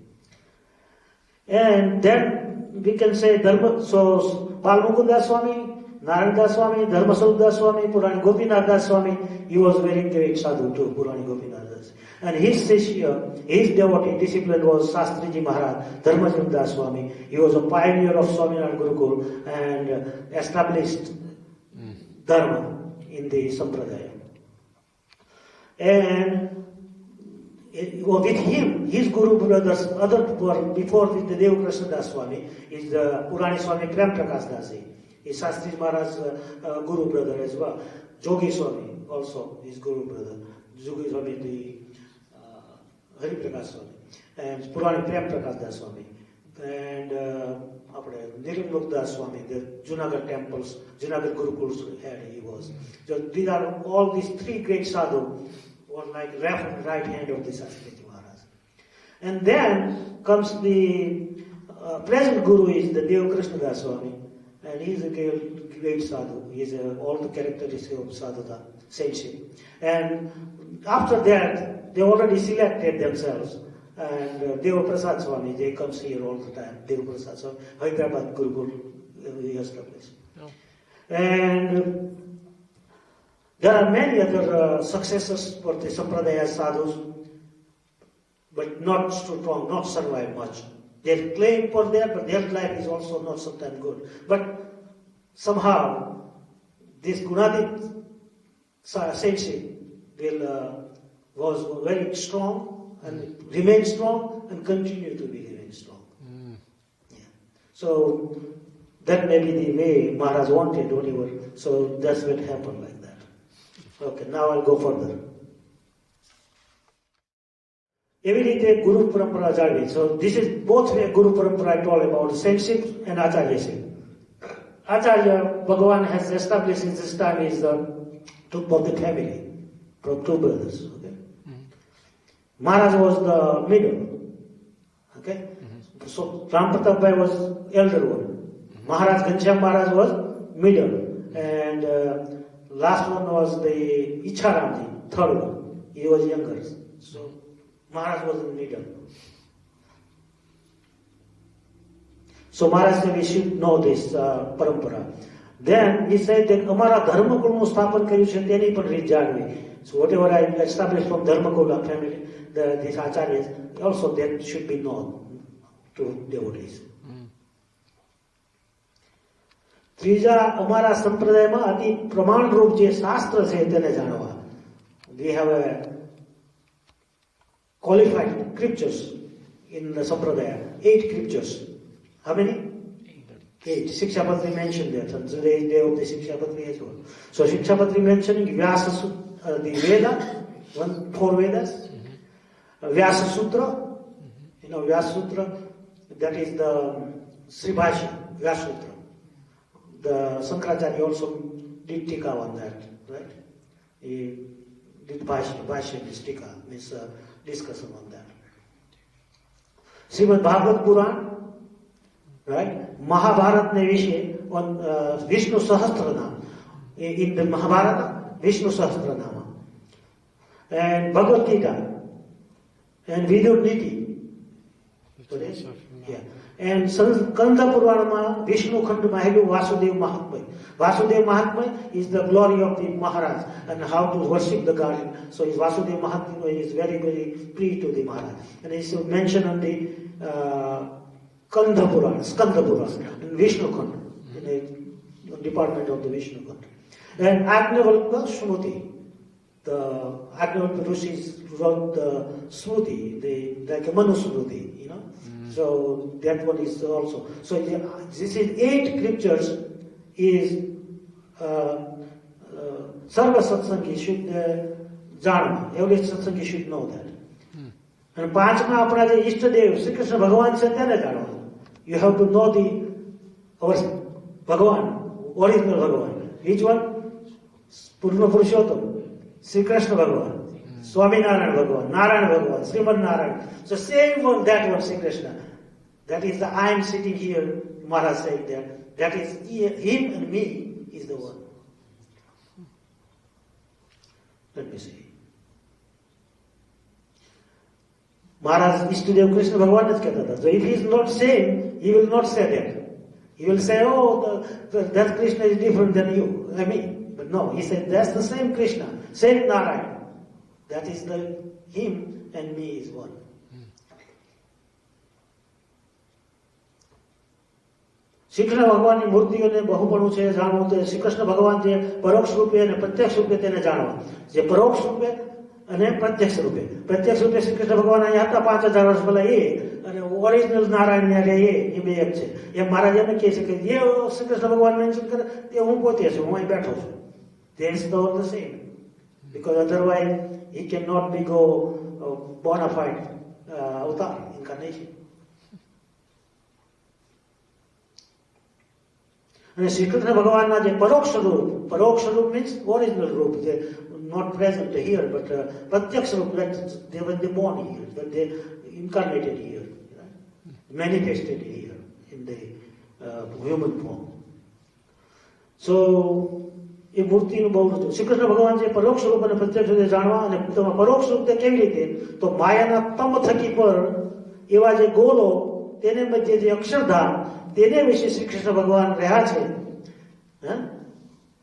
Speaker 1: And then we can say so Bal Mukunda Swami, Narada Swami, Dharmaswarup Swami, Purani Gopinath Swami, he was very great sadhu too, Purani Gopinath. And his Sishya, his devotee discipline was Shastriji Maharaj, Dharamjivandasji Swami. He was a pioneer of Swaminarayan Gurukul and established Dharma in the Sampradaya. And with him, his Guru brothers, other before the Deva Krishna Das Swami, is the Purani Swami Prem Prakash Dasi. Is Shastriji Maharaj's Guru brother as well. Jogi Swami also his Guru brother. Jogi Swami, the Hari Prakash Swami. And Purani Prem Prakash Das Swami. And Nirmuk Das Swami, the Junagadh temples, Junagadh Gurukuls head he was. So these are all these three great sadhu were like left and right hand of the Shastriji Maharaj. And then comes the present Guru is the Deva Krishna Das Swami. And he is a great sadhu. He has all the characteristics of sadhana, saintship. And after that, they already selected themselves. And Deva Prasad Swami, they comes here all the time. Deva Prasad Swami, Hyderabad Gurukul, he established. Oh. And there are many other successors for the Sampradaya sadhus, but not strong, not survive much. They claim for that, but their life is also not sometimes good. But somehow, this Gunadit saintship was very strong and remain strong and continue to be remain strong. Yeah. So That may be the way Maharaj wanted, whatever. So that's what happened like that. Okay, now I'll go further. એવી રીતે ગુરુ પરંપરા જાળવી. So this is both way Guru Parampara I told about, saintship and Acharyaship. Acharya Bhagavan has established in this time is the top of the family, from two brothers. Okay? Maharaj was the middle. Okay? So Ram Pratap Bhai was elder one. Maharaj Ghanshyam Maharaj was middle. And last one was the Icharamji, third one. He was younger. So Maharaj was in the middle. So Maharaj said we should know this parampara. Then he said that Amara Dharmakul Sthapan Karyu છે તેની પણ રીત જાળવી. So whatever I established from Dharmakula family, these acharyas, also that should be known to devotees. ત્રીજા અમારા સંપ્રદાયમાં અતિ પ્રમાણરૂપ જે શાસ્ત્ર છે તેને જાણવા. We have a qualified scriptures in the sampradaya, 8 scriptures. How many? 8. Shikashapatri mentioned that, and today is day of the Shikashapatri as well. So Shikashapatri mentioning Vyasa the Veda, 4 Vedas, Vyasa Sutra, you know Vyasa Sutra, that is the Sribhashi, Vyasa Sutra. The Sankaracharya also did tika on that, right? He did Bhashya, tika, means discussion on that. Srimad Bhagavad Puran, right? Mahabharat ne vishe on Vishnu Sahasranama. In the Mahabharata, Vishnu Sahasranama. And Bhagavad Gita. And Vidyudniti. Yeah. And Skanda Purana, Vishnu Khanda Mahilu Vasudev Mahatmya. Vasudev Mahatmya is the glory of the Maharaj and how to worship the God. So his Vasudev Mahatmya is very, very plea to the Maharaj. And it's mentioned on the Skanda Purana, in Vishnu Khanda, in the department of the Vishnu Khanda. And Agnavalpa Shruti, the Agnavalpa Rishis wrote the Smruti, like a Manu Smruti, you know. So that one is also. So this is 8 scriptures is Sarva Satsangi should jana. Every Satsangi should know that. And પાંચમા આપણા જે ઈષ્ટદેવ શ્રી કૃષ્ણ ભગવાન છે તેને જાણો. You have to know our ભગવાન, original ભગવાન. Which one? પૂર્ણ પુરુષોત્તમ, શ્રી કૃષ્ણ ભગવાન, Swaminarayan Bhagavan, Narayan Bhagavan, Srimad Narayan. So same one, that one, Sri Krishna. That is the I am sitting here, Maharaj said that. That is him and me is the one. Let me see. Maharaj Ishtadev Krishna Bhagavan is kehta tha. So if he is not same, he will not say that. He will say, oh, that Krishna is different than you, I mean. But no, he said, that's the same Krishna, same Narayan. That is the him and me is one. Shri Krishna ભગવાનની મૂર્તિઓને બહુપણું છે જાણવું તો શ્રી કૃષ્ણ ભગવાન જે પરોક્ષ રૂપે અને પ્રત્યક્ષ રૂપે તેને જાણવા. જે પરોક્ષ રૂપે અને પ્રત્યક્ષ રૂપે. પ્રત્યક્ષ રૂપે શ્રી કૃષ્ણ ભગવાન અહીંયા હતા 5000 વર્ષ પહેલા એ અને ઓરિજિનલ નારાયણ એ બે એક છે. એમ મહારાજ એમ કહે છે કે જે શ્રી કૃષ્ણ ભગવાન મેન્શન કરે તે હું પોતે છું, હું અહીં બેઠો છું. They is all the same. Because otherwise he cannot be bona fide avatar, incarnation. And Sri Krishna Bhagavan's paroksha means original roop. They not present here, but pratyaksh roop, they were born here, when they incarnated here, right? Manifested here in the human form. So એ મૂર્તિનું બહુ હતું. શ્રી કૃષ્ણ ભગવાન જે પરોક્ષ રૂપ અને પ્રત્યક્ષ રીતે જાણવા અને પરોક્ષ રૂપ કેવી રીતે તો માયાના તંબ થકી પર એવા જે ગોલો તેને મધ્ય જે અક્ષરધામ તેને વિશે શ્રી કૃષ્ણ ભગવાન રહ્યા છે.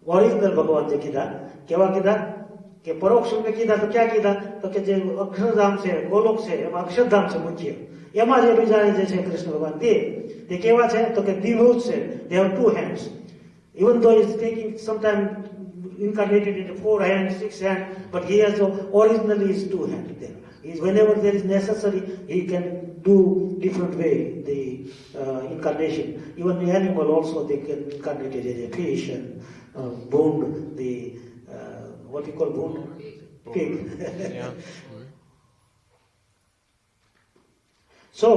Speaker 1: ઓરિજિનલ ભગવાન જે કીધા કેવા કીધા કે પરોક્ષ રૂપે કીધા તો ક્યાં કીધા તો કે જે અક્ષરધામ છે ગોલોક છે એમાં અક્ષરધામ છે મુખ્ય. એમાં જે બીજા જે છે કૃષ્ણ ભગવાન તે કેવા છે તો કે દ્વિભુજ છે. They have 2 hands. Even though he is taking sometimes incarnated into 4 hands, 6 hands, but he has originally is 2 hands there.
Speaker 5: Whenever there is necessary, he can do different way the incarnation. Even the animal also they can incarnate as a fish and bone, the what you call bone? Pig.
Speaker 2: Yeah.
Speaker 5: So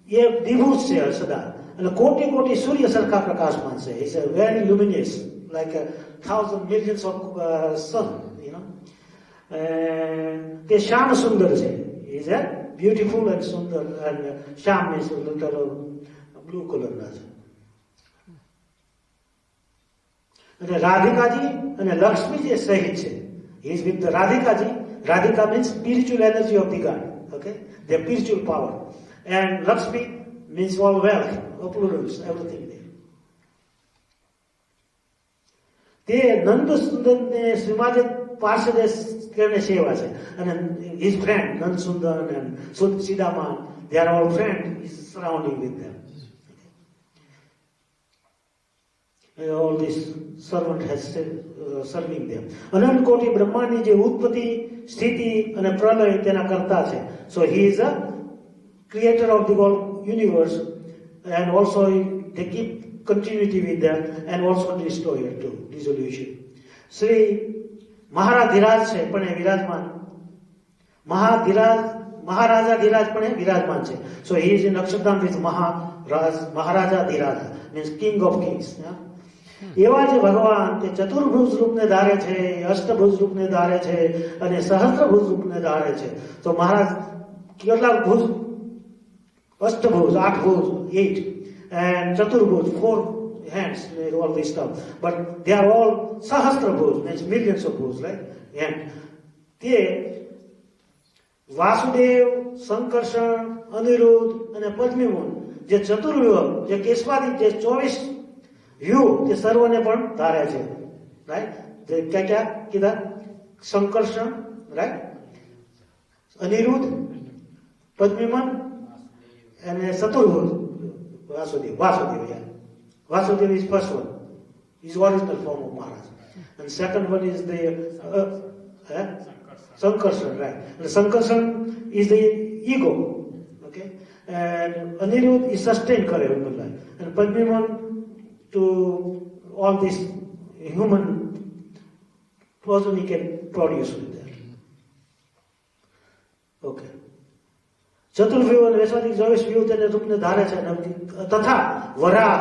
Speaker 5: ये विभूत से सदा and कोटि कोटि सूर्य सरखा प्रकाशमान से is a very luminous like 1,000 millions of sun, you know. ते श्याम सुंदर से is a beautiful and sundar and Shyam means a little blue color ना અને રાધિકાજી અને લક્ષ્મીજી સહિત છે. He is with the Radhikaji. Radhika means spiritual energy of the God. Okay, the spiritual power. And Lakshmi means all wealth, opulence, everything there. તે નંદ સુંદર ને શ્રીમાજ પાર્ષદે કરીને સેવા છે અને his friend Nand Sundar and Sudama, they are all friends, is surrounding with them. All this servant has serving them. અનંત કોટી બ્રહ્માંડની જે ઉત્પત્તિ સ્થિતિ અને પ્રલય તેના કરતા છે. So he is a creator of the whole universe and also they keep continuity with them and also destroy it too, dissolution. Shri મહારાધિરાજ છે પણ એ વિરાજમાન, મહારાજાધિરાજ પણ એ વિરાજમાન છે. So he is in Akshardham with મહારાજાધિરાજ means king of kings. Yeah? એવા જે ભગવાન તે ચતુર્ભુજ રૂપને ધારે છે, અષ્ટભુજ રૂપને ધારે છે અને સહસ્ત્રભુજ રૂપને ધારે છે. તો મહારાજ કેટલા ભુજ? અષ્ટભુજ, 8 ભુજ, 8, and ચતુર્ભુજ, 4 hands, all this stuff. But they are all સહસ્ત્રભુજ, means millions of bhuj, right? And તે વાસુદેવ, સંકર્ષણ, અનિરુદ્ધ અને પદ્મિમુન જે ચતુર્વ્યુહ, જે કેશવાદી, જે 24 વ્યૂહ તે સર્વને પણ ધારે છે, રાઈટ? ક્યાં ક્યાં કીધા? સંકર્ષણ, રાઈટ? અનિરુદ્ધ, પદ્મિમન અને ચતુર્ભુજ Vasudev. Yeah. Vasudeva is first one, is original form of Maharaj, and second one is the Sankarshan, right? And Sankarshan is the ego, okay, and Anirudh is sustained kare human life, and Padmiman to all this human person he can produce with that. Okay. ચતુર્વ્યુહ અને વૈશ્વાનિક 24 વ્યૂહ તેને રૂપને ધારે છે. તથા વરા,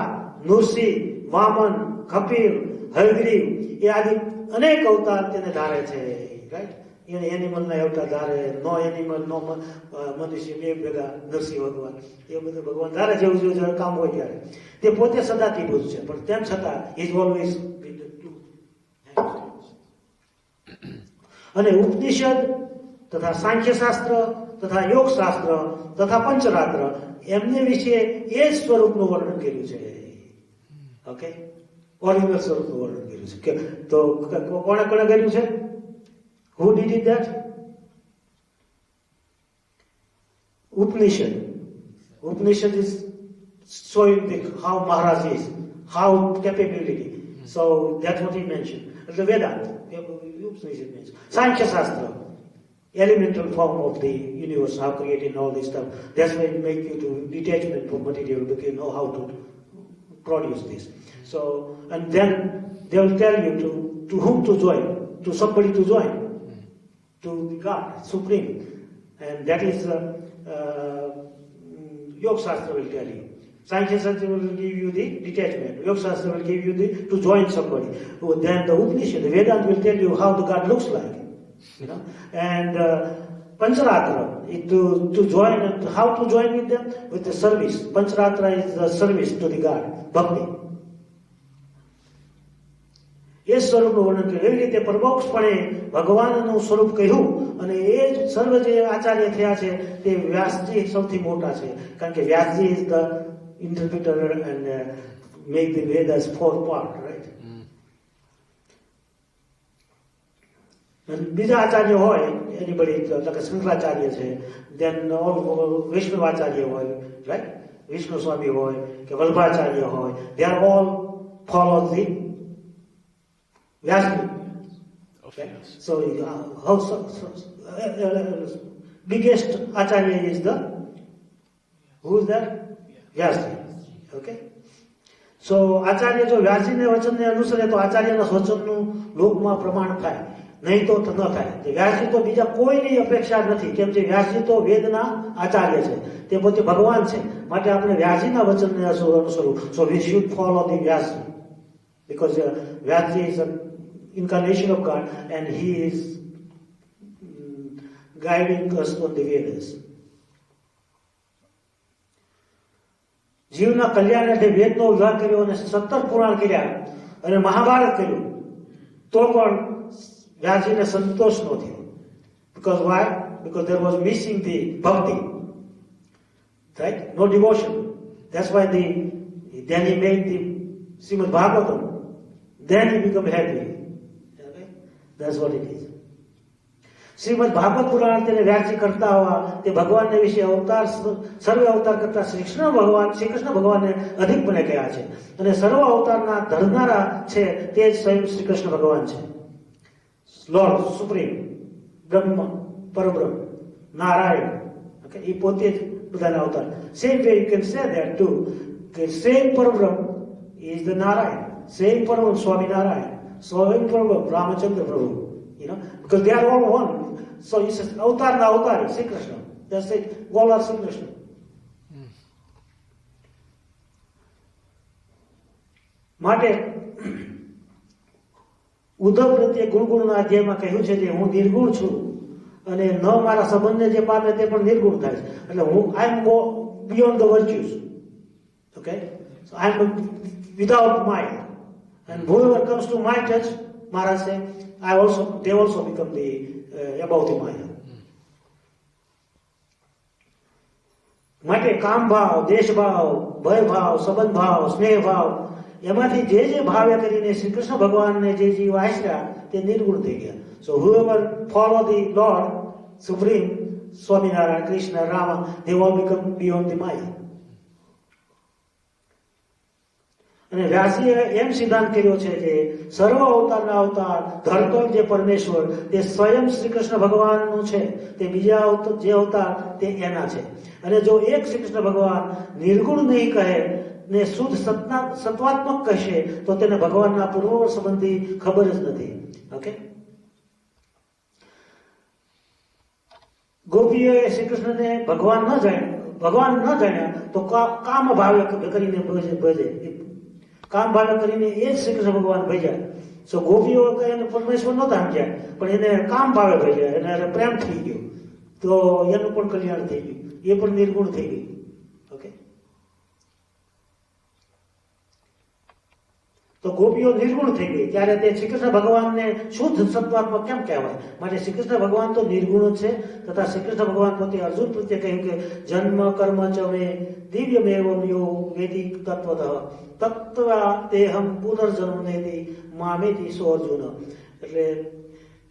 Speaker 5: નૃસિંહ, વામન, કપિલ, હયગ્રીવ એ આદિ અનેક અવતાર તેને ધારે છે, રાઈટ? એને એનિમલના અવતાર ધારે, નો એનિમલ, નો મનુષ્ય, બે ભેગા નરસિંહ ભગવાન, એ બધું ભગવાન ધારે જેવું જેવું કામ હોય ત્યારે. તે પોતે સદાતીભૂત છે પણ તેમ છતાં is always with the two. અને ઉપનિષદ તથા સાંખ્યશાસ્ત્ર તથા યોગશાસ્ત્ર તથા પંચરાત્ર એમને વિશે એ જ સ્વરૂપનું વર્ણન કર્યું છે. ઓકે, ઓરિજિનલ સ્વરૂપનું વર્ણન કર્યું છે. તો કોણે કોણે કર્યું છે? Who did that? Upanishad. Upanishad is showing how Maharaj is, how capability. So that's what he mentioned. The Vedanta, Upanishad means Sankhya Shastra, elemental form of the universe, how creating all this stuff. That's why it makes you to detachment from material because you know how to produce this. So, and then they will tell you to whom to join, to somebody to join, to the God, Supreme. And that is Yoga Shastra will tell you. Sankhya Shastra will give you the detachment. Yoga Shastra will give you to join somebody. Then the Upanishad, the Vedanta will tell you how the God looks like. You know, and Pancharatra to join, how to join with them? With the service. Pancharatra is the service to the God, bhakti. એ સ્વરૂપનું વર્ણન કર્યું. એવી રીતે પરોક્ષપણે ભગવાનનું સ્વરૂપ કહ્યું અને એ જ સર્વ જે આચાર્ય થયા છે તે વ્યાસજી સૌથી મોટા છે, કારણ કે Vyasji is the interpreter and make the Vedas 4 part, right? બીજા આચાર્ય હોય એનીબડી એટલે કે શંકરાચાર્ય છે, દેન વૈષ્ણવાચાર્ય હોય, રાઈટ? વિષ્ણુ સ્વામી હોય કે વલ્ભાચાર્ય હોય, they are all follow the Vyasdev. Okay. So biggest acharya is who is that? Vyasji. Okay. So Acharya જો વ્યાસજીને વચનને અનુસરે તો આચાર્યના વચનનું લોકમાં પ્રમાણ થાય, નહીં તો ન થાય. વ્યાસજી તો બીજા કોઈની અપેક્ષા નથી, કેમ કે વ્યાસજી તો વેદના આચાર્ય છે, તે પોતે ભગવાન છે, માટે આપણે વ્યાસજીના વચનને અનુસરવું. So we should follow the Vyasji, because Vyasji is an incarnation of God and he is guiding us on the Vedas. જીવના કલ્યાણ માટે વેદનો ઉદ્ધાર કર્યો અને 17 પુરાણ કર્યા અને મહાભારત કર્યું, તો પણ વ્યાસજીને સંતોષ ન થયો. Because why? Because there was missing the bhakti, right? No devotion. That's why then he made the Srimad Bhagavatam. Then he became happy. Okay? That's what it is. Shrimad Bhagavat પુરાણ તેને વ્યાસજી કરતા હોવા, તે ભગવાનને વિશે અવતાર, સર્વ અવતાર કરતા શ્રી કૃષ્ણ ભગવાનને અધિકપણે કહ્યા છે, અને સર્વ અવતારના ધરનારા છે તે જ સ્વયં શ્રી કૃષ્ણ ભગવાન છે. લોર્ડ સુપ્રીમ, બ્રહ્મ, પરબ્રહ્મ, નારાયણ. ઓકે, એ પોતે જ બધાના અવતાર. Same way you can say that too, કે સેમ પરબ્રહ્મ ઇઝ ધ નારાયણ, સેમ પરબ્રહ્મ સ્વામિનારાયણ, સ્વયં પરબ્રહ્મ રામચંદ્ર પ્રભુ. You know, because they are all one. So he says, Avatar na Avatar, Sri Krishna. That's it. All are Sri Krishna. માટે ઉદ્ધવ પ્રત્યે ગુણગુણના અધ્યાયમાં કહ્યું છે કે હું નિર્ગુણ છું અને ન મારા સંબંધને જે પામે તે પણ નિર્ગુણ થાય છે. એટલે હું આઈ એમ beyond the virtues. Okay? So I am without Maya. And whoever comes to my touch, Maharaj said, they also become above the Maya. માટે કામ ભાવ, દેશ ભાવ, ભય ભાવ, સંબંધ ભાવ, સ્નેહ ભાવ, એમાંથી જે ભાવ્ય કરીને શ્રી કૃષ્ણ ભગવાનને જે જીવ આશર્યા તે નિર્ગુણ થઈ ગયા. So whoever follow the Lord Supreme, Swaminarayan, Krishna, Rama, they all become beyond the Maya. અને વ્યાસીએ એમ સિદ્ધાંત કર્યો છે કે સર્વ અવતારના અવતાર ધરતલ જે પરમેશ્વર તે સ્વયં શ્રી કૃષ્ણ ભગવાનનું છે, તે બીજા જે અવતાર તે એના છે. અને જો એક શ્રી કૃષ્ણ ભગવાન નિર્ગુણ નહીં કહે ને શુદ્ધ સત્વાત્મક કહેશે તો તેને ભગવાનના પૂર્વ સંબંધી ખબર જ નથી. ઓકે, ગોપીઓએ શ્રી કૃષ્ણને ભગવાન ન જાણ્યા તો કામ ભાવે કરીને ભજે, કામ ભાવે કરીને એ જ શ્રી કૃષ્ણ ભગવાન ભજ્યા. સો ગોપીઓ એને પરમેશ્વર નહોતા સમજ્યા, પણ એને કામ ભાવે ભજ્યા, એને પ્રેમ થઈ ગયો, તો એનું પણ કલ્યાણ થઈ ગયું, એ પણ નિર્ગુણ થઈ ગયું. ઓકે, તો ગોપીઓ નિર્ગુણ થઈ ગઈ ત્યારે તે શ્રી કૃષ્ણ ભગવાનને શુદ્ધ સત્વાત્મક કેમ કહેવાય? માટે શ્રી કૃષ્ણ ભગવાન તો નિર્ગુણ છે, તથા શ્રી કૃષ્ણ ભગવાન પોતે અર્જુન પ્રત્યે કહ્યું કે જન્મ કર્મ ચ મે દિવ્યમેવમ યો વેદિક તત્વતઃ તત્વા તેહમ પુનર્જન્મ નેતિ મામેતિ સો અર્જુન. એટલે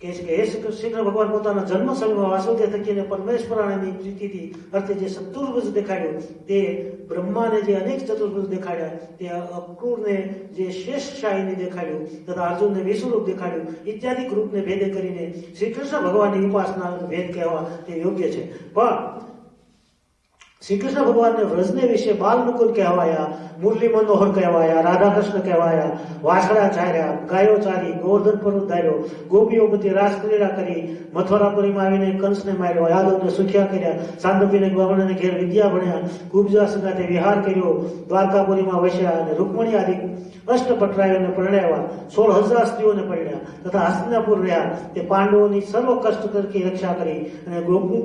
Speaker 5: કહે છે કે હે શ્રી કૃષ્ણ ભગવાન પોતાના જન્મ સમયમાં વાસુદેવ થકીને પરમેશ્વરાની પ્રીતિથી અર્થે જે ચતુર્ભુજ દેખાડ્યું, તે બ્રહ્માને જે અનેક ચતુર્ભુજ દેખાડ્યા, તે અક્રૂરને જે શ્રેષ્ઠ શાહીને દેખાડ્યું, તથા અર્જુનને વિશ્વરૂપ દેખાડ્યું, ઇત્યાદિ રૂપને ભેદે કરીને શ્રી કૃષ્ણ ભગવાનની ઉપાસના ભેદ કહેવા તે યોગ્ય છે. પણ શ્રી કૃષ્ણ ભગવાનને વ્રજને વિશે બાલ મુકુદ કહેવાયા, મુરલી મનોહર કહેવાયા, રાધા કૃષ્ણ કહેવાયા, વાછડા ચાર્યા, ગાયો ચારી, ગોવર્ધન પર્વત ધાર્યો, ગોપીઓ બધી રાસક્રીડા કરી, મથુરાપુરીમાં આવીને કંસને માર્યો, યાદવને સુખ્યા કર્યા, સાંદપીને ગવર્ણને ઘેર વિદ્યા ભણ્યા, કુબજા સંગાથે વિહાર કર્યો, દ્વારકાપુરીમાં વસ્યા અને રૂકમણી આદિ અષ્ટપટરાયોને પરણાવ્યા, 16,000 સ્ત્રીઓને પરણ્યા, તથા હસ્તિનાપુર રહ્યા. તે પાંડવોની સર્વ કષ્ટ કરકી રક્ષા કરી અને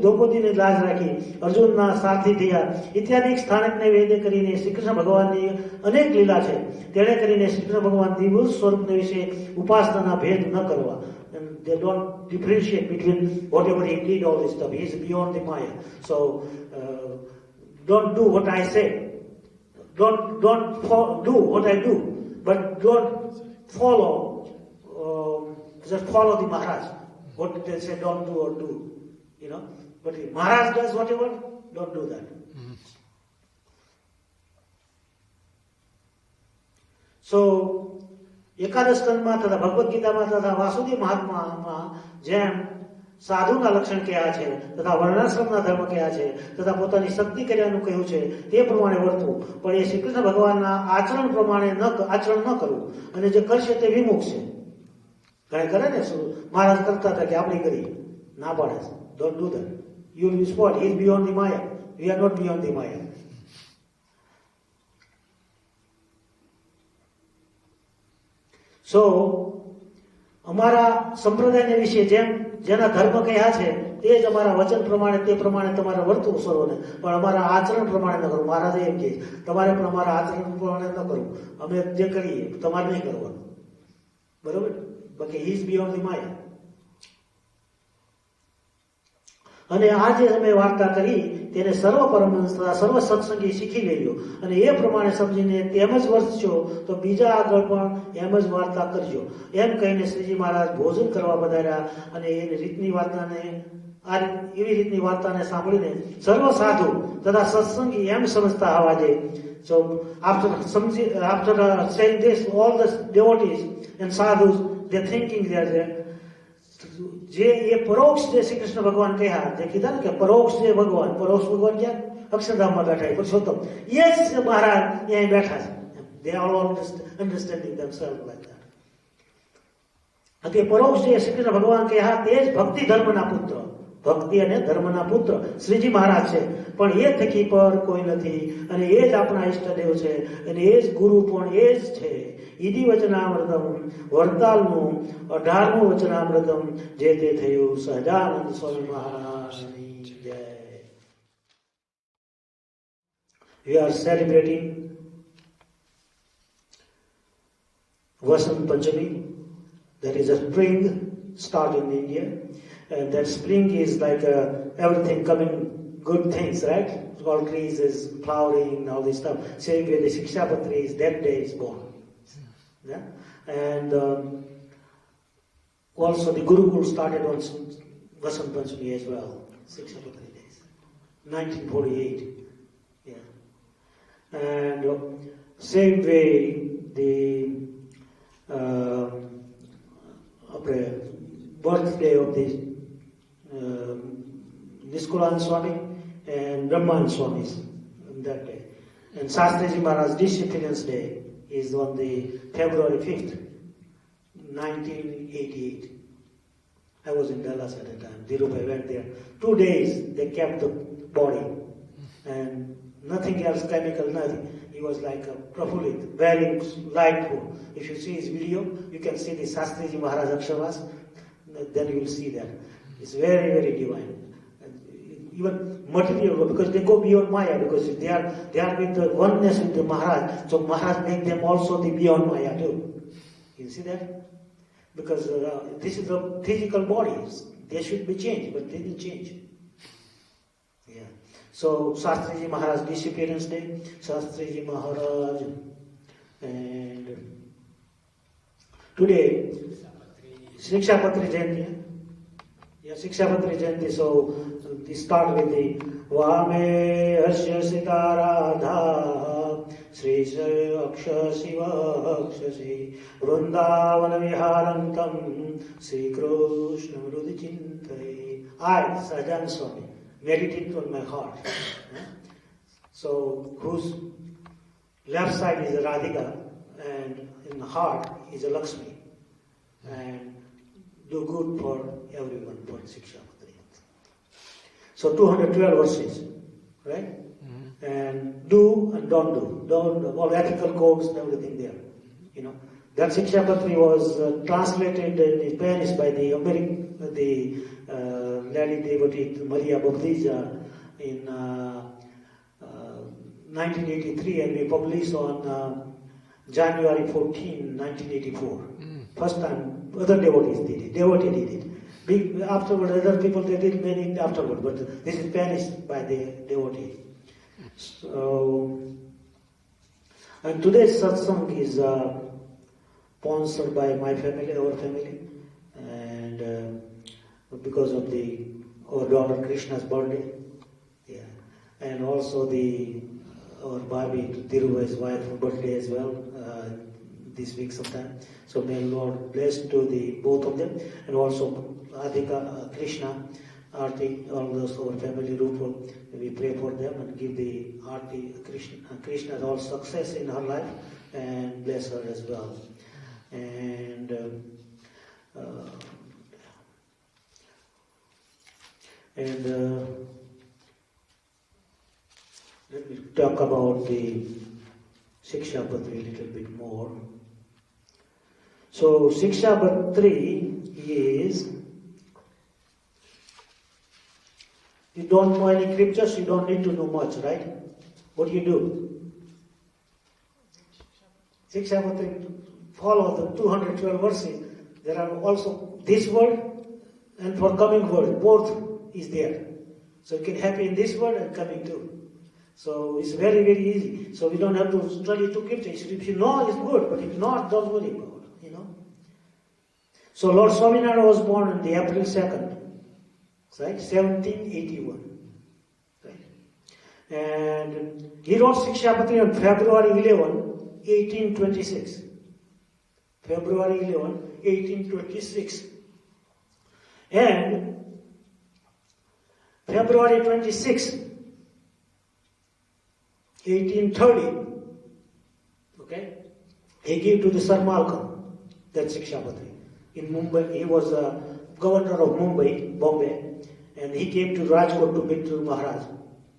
Speaker 5: દ્રૌપદીને લાજ રાખી, અર્જુનના સારથી થયા. ઇત્યાદિ સ્થાનકને વેદે કરીને શ્રી કૃષ્ણ ભગવાનની અનેક લીલા છે. તેણે કરીને શ્રી કૃષ્ણ ભગવાન દિવ્ય સ્વરૂપને વિશે ઉપાસનાના ભેદ ન કરવા. They don't differentiate between whatever he did, all this stuff. He is beyond the Maya. So don't do what I say. Don't do what I do. But don't follow, just follow the Maharaj. What they say, don't do or do. You know, but if Maharaj does whatever, don't do that. So, એકાદશ સ્કંદમાં તથા ભગવદ્ ગીતામાં તથા વાસુદેવ મહાત્મામાં જેમ સાધુના લક્ષણ કયા છે, તથા વર્ણાશ્રમના ધર્મ કયા છે, તથા પોતાની શક્તિ કર્યાનું કહ્યું છે તે પ્રમાણે વર્તવું, પણ એ શ્રી કૃષ્ણ ભગવાનના આચરણ પ્રમાણે આચરણ ન કરવું, અને જે કરશે તે વિમુખ છે. ઘણા કરે ને મહારાજ કરતા હતા કે આપણે કરીએ, ના પાડે, don't do that, you will be spot, he is beyond the maya, we are not beyond the maya. So અમારા સંપ્રદાયને વિશે જેના ધર્મ કયા છે તે જ અમારા વચન પ્રમાણે તે પ્રમાણે તમારે વર્તવું સર્વને, પણ અમારા આચરણ પ્રમાણે ન કરવું. મહારાજે એમ કહે તમારે પણ અમારા આચરણ પ્રમાણે ન કરવું, અમે જે કરીએ તમારે નહીં કરવાનું, બરોબર? બાકી હી ઇઝ બિયોન્ડ ધી માયા. અને આ જે અમે વાર્તા કરી તેને સર્વ પરમહંસ સર્વ સત્સંગી શીખી લેજો, અને એ પ્રમાણે સમજીને તેમ જ વર્તશો તો બીજા આગળ પણ એમ જ વાર્તા કરજો. એમ કહીને શ્રીજી મહારાજ ભોજન કરવા પધાર્યા, અને એની રીતની વાર્તાને એવી રીતની વાર્તાને સાંભળીને સર્વ સાધુ તથા સત્સંગી એમ સમજતા આવવા. So after saying this, all the devotees and sadhus, they're thinking that જે એ પરોક્ષ જે શ્રી કૃષ્ણ ભગવાન કહ્યા, જે કીધા ને કે પરોક્ષ જે ભગવાન, પરોક્ષ ભગવાન ક્યાં? અક્ષરધામમાં બેઠા, પુરુષોત્તમ એ જ મહારાજ અહીંયા બેઠા છે. They are all understanding themselves like that. તે પરોક્ષ જે શ્રી કૃષ્ણ ભગવાન કહ્યા તે જ ભક્તિ ધર્મના પુત્ર, ભક્તિ અને ધર્મના પુત્ર શ્રીજી મહારાજ છે, પણ એ થકી પર કોઈ નથી, અને એ જ આપણા ઈષ્ટદેવ છે, અને એ જ ગુરુ પણ એ જ છે. ઈદી વચનામૃતમ વરતાલનું 18મું વચનામૃતમ જે તે થયું. સહજાનંદ સ્વામી મહારાજની જય. We are celebrating Vasant Panchami, that is a spring start in India, and that spring is like everything coming, good things, right? All trees is flowering, all this stuff. Same way the Shikashapatri is, that day is born. Yeah? And also the Gurukul started on Vasant Panchami as well, 6 days, 1948. Yeah. And same way the birthday of the Nishkulanad Swami and Brahmanada Swami on that day. And Shastriji Maharaj Disappearance Day is on the February 5th, 1988. I was in Dallas at the time. Dhirubai went there. 2 days they kept the body, and nothing else, chemical, nothing. He was like a Prafulit, very lightful. If you see his video, you can see the Shastriji Maharaj Akshavas, then you will see that. It's very, very divine. Even material, because they go beyond Maya, because they are with the oneness with the Maharaj, so Maharaj make them also the beyond Maya too. You see that? Because this is the physical bodies. They should be changed, but they didn't change. Yeah. So Shastriji Maharaj Disappearance Day, Shastriji Maharaj, and today Shikashapatri Jayanti. Yeah, Shikashapatri Jayanti. So we start with the Vame Harsya Sitaradha Sri Aksha Shiva Akshasi Vrindavana Viharantam Sri Krishna Rudichintai. I, Sajan Swami, meditate on my heart. So whose left side is a Radhika and in the heart is a Lakshmi, and do good for everyone for Shikashapatri. So 212 verses, right? Mm-hmm. And do and don't do. Don't, all ethical codes and everything there. You know, that Shikashapatri was translated in Spanish by the lady devotee Maria Baptista in 1983, and we published on January 14, 1984. First time other devotees did it. Devotee did it. Afterward, other people they did many afterward, but this is finished by the devotee. So, and today's satsang is sponsored by my family, our family, and because of our daughter Krishna's birthday, yeah, and also our Barbie Dhiruvai's wife birthday as well. this week sometime. So may Lord bless to the both of them, and also Adhika, Krishna, Arti, all those our family Rupal. We pray for them and give the Arti, Krishna all success in her life and bless her as well. And let me talk about the Shikashapatri a little bit more. So Shikashapatri is, you don't know any scriptures, you don't need to know much, right? What do you do? Shikashapatri follow the 212 verses. There are also this word and for coming word, both is there. So you can happy in this word and coming too. So it's very, very easy. So we don't have to study two scriptures. If you know, it's good, but if not, don't worry about it, So Lord Swaminarayan was born on the April 2nd, right? 1781. Right? And he wrote Shikashapatri on February 11, 1826. February 11, 1826. And February 26, 1830, okay, he gave to the Sir Malcolm, that Shikashapatri. In Mumbai, he was a governor of Mumbai, Bombay, and he came to Rajkot to meet the Maharaj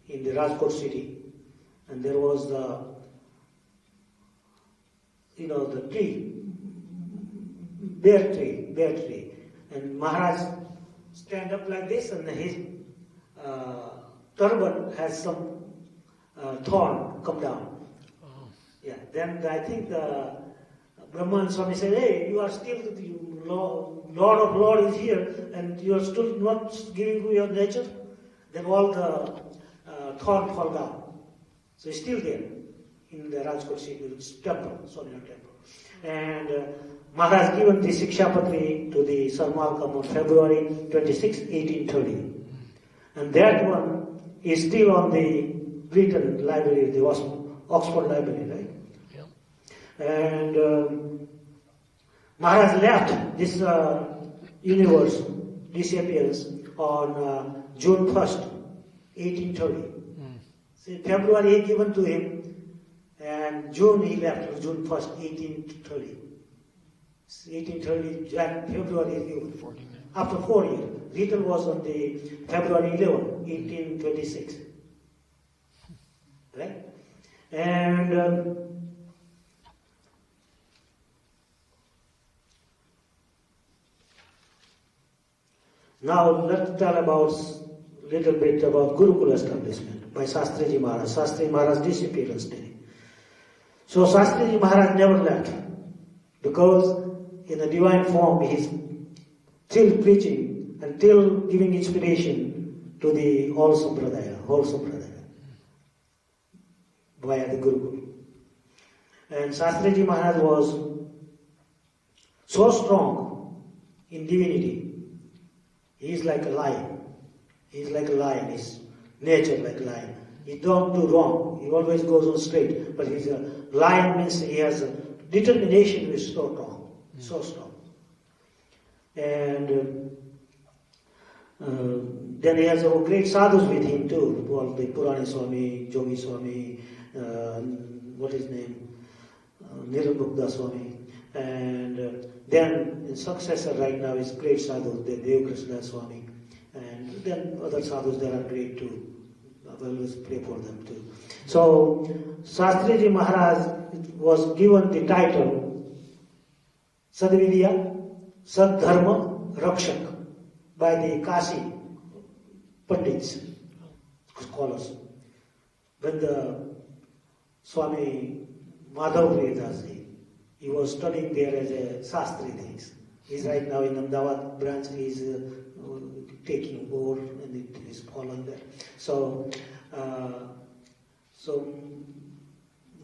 Speaker 5: in the Rajkot city. And there was the tree, bear tree. And Maharaj stand up like this, and his turban has some thorn come down. Oh. Yeah. Then I think the Brahmanada Swami said, "Hey, you are still the Lord of Lord is here, and you are still not giving to your nature." Then all the thorn fall down. So it's still there in the Rajkot city temple, Swaminarayan temple. And Maharaj given the Shikashapatri to the Sir Malcolm on February 26, 1830. And that one is still on the Britain library, the Oxford library, right? Yeah. And Maharaj left this universe, Disappearance, on June 1st, 1830. See, February he given to him, and June he left, June 1st, 1830. 1830, February he given. After 4 years. Written was on the February 11, 1826. Right? And now let's tell about little bit about Gurukul establishment by Shastriji Maharaj. Shastriji Maharaj disappearance day. So Shastriji Maharaj never left, because in the divine form he is still preaching and still giving inspiration to the whole Sampradaya, via the Gurukul. And Shastriji Maharaj was so strong in divinity. He is like a lion. He is like a lion. His nature like a lion. He don't do wrong. He always goes on straight. But he's a lion means he has a determination which is so strong. So strong. And then he has great sadhus with him too. All the Purani Swami, Jogi Swami, what is his name? Nirmukta Swami. And then his successor right now is great sadhus, the Krishna Swami. And then other sadhus that are great too. I always pray for them too. So Shastriji Maharaj was given the title Sadvidya, Sadharma, Rakshak by the Kasi Pandits, scholars. When the Swami Madhav Vedasji, he was studying there as a Shastri things. He's right now in Ahmedabad branch, he's taking over and it is following there. So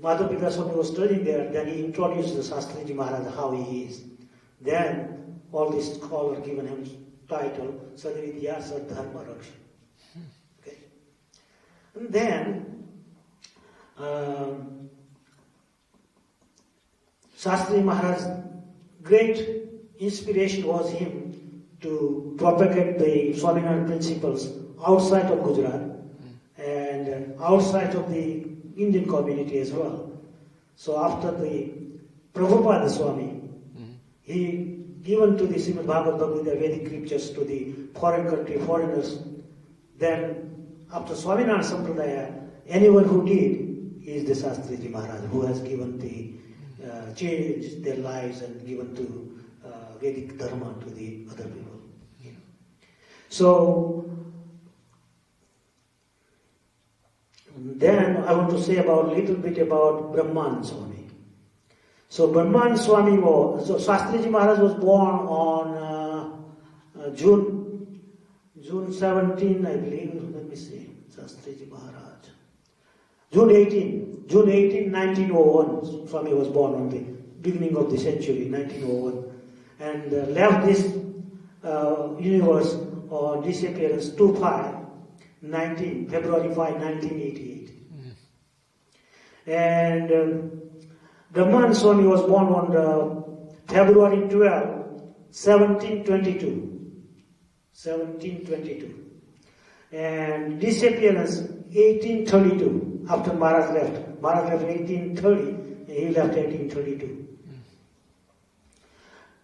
Speaker 5: Madhav Vedasji was studying there, then he introduced the Shastriji Maharaj how he is. Then all these scholars given him title Sadvidya Sadharma Raksha. Okay. And then Shastriji Maharaj's great inspiration was him to propagate the Swaminarayan principles outside of Gujarat and outside of the Indian community as well. So after the Prabhupada Swami, he given to the Srimad Bhagavad Gita Vedic scriptures to the foreign country, foreigners. Then after Swaminarayan Sampradaya, anyone who did is the Shastriji Maharaj, who has given the changed their lives and given to Vedic Dharma to the other people. You know. So then I want to say about a little bit about Brahmanada Swami. So Brahmanada Swami was, so Shastriji Maharaj was born on June 17, I believe. Let me see. Shastriji Maharaj. June 18, 1901. Swami was born on the beginning of the century, 1901, and left this universe or disappearance February 5, 1988. And Brahmanada Swami was born on February 12, 1722. And disappearance 1832, after Maharaj left. Maharaj left 1830, and he left 1832.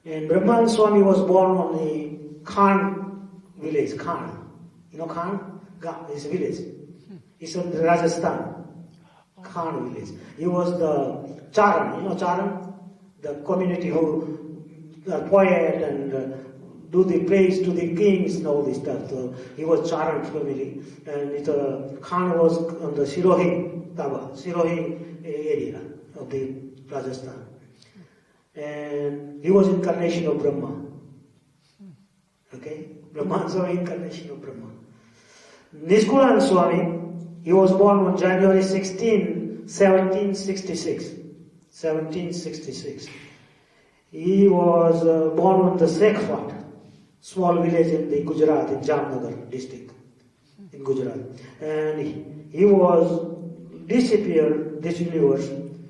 Speaker 5: And Brahmanada Swami was born on the Khan village, Khan. You know Khan? It's a village. It's in Rajasthan. Khan village. He was the Charan, you know Charan? The community who are poet and do the praise to the kings and all this stuff. So he was Charan family. And Khan was on the Sirohi area of the Rajasthan. And he was incarnation of Brahma. Okay? Brahmanada Swami, incarnation of Brahma. Nishkulanad Swami, he was born on January 16, 1766. He was born on the Sekhwat, small village in the Gujarat, in Jamnagar district, in Gujarat. And he was disappeared, this universe, in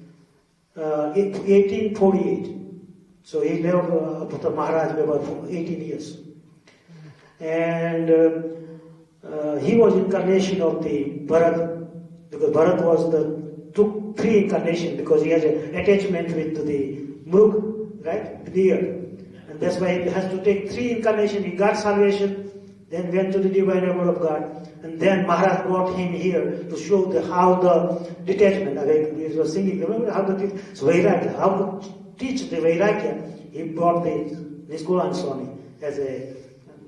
Speaker 5: 1848. So he lived after Maharaj about 18 years. And he was incarnation of the Bharat, because Bharat took three incarnations because he has an attachment with the Mrug, right, the deer. And that's why he has to take three incarnations. He got salvation, then went to the divine abode of God, and then Maharaj brought him here to show how the detachment, like he was singing, remember how the Vairagya, how to teach the Vairagya. He brought the Nishkulanad Swami as an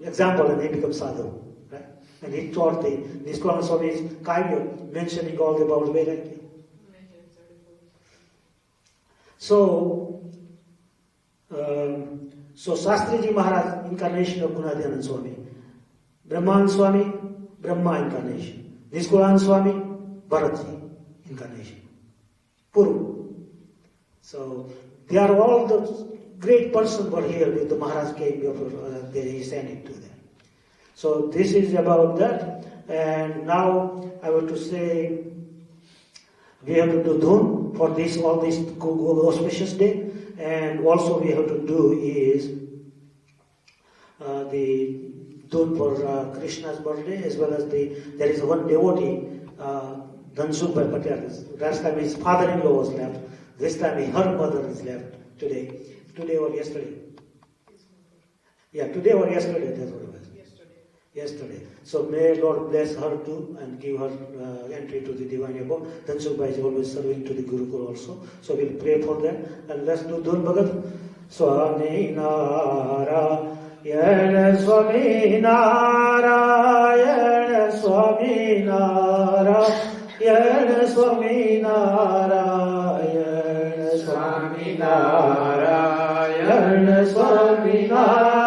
Speaker 5: example, and he becomes sadhu. Right? And he taught the Nishkulanad Swami's Kavya, mentioning all about Vairagya. So Shastriji Maharaj, incarnation of Gunadhyananda Swami. Brahmanada Swami, Brahma incarnation. Nishkulanad Swami, Bharatji incarnation. Puru. So they are all the great persons were here with the Maharaj came before he sent it to them. So this is about that. And now I want to say we have to do dhun for this auspicious day. And also we have to do is the dhun for Krishna's birthday, as well as there is one devotee, Dhansukbhai Patel. Last time his father-in-law was left. This time her mother is left today. Today or yesterday? Yeah, today or yesterday, that's what it was. Yesterday. So may Lord bless her too and give her entry to the divine abode. Dhansukbhai is always serving to the Gurukul also. So we'll pray for them. And let's do Dhun Bhagat. Swaminarayan, Swaminarayan, Swaminarayan, Swaminarayan, Swaminarayan, Swaminarayan, Swaminarayan,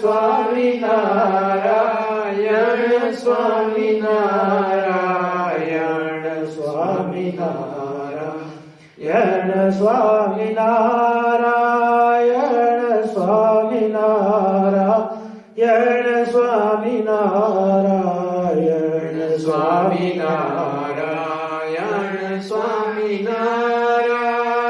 Speaker 5: Swaminarayan, Swaminarayan, Swaminarayan, Swaminarayan, Swaminarayan, Swaminarayan, Swaminarayan,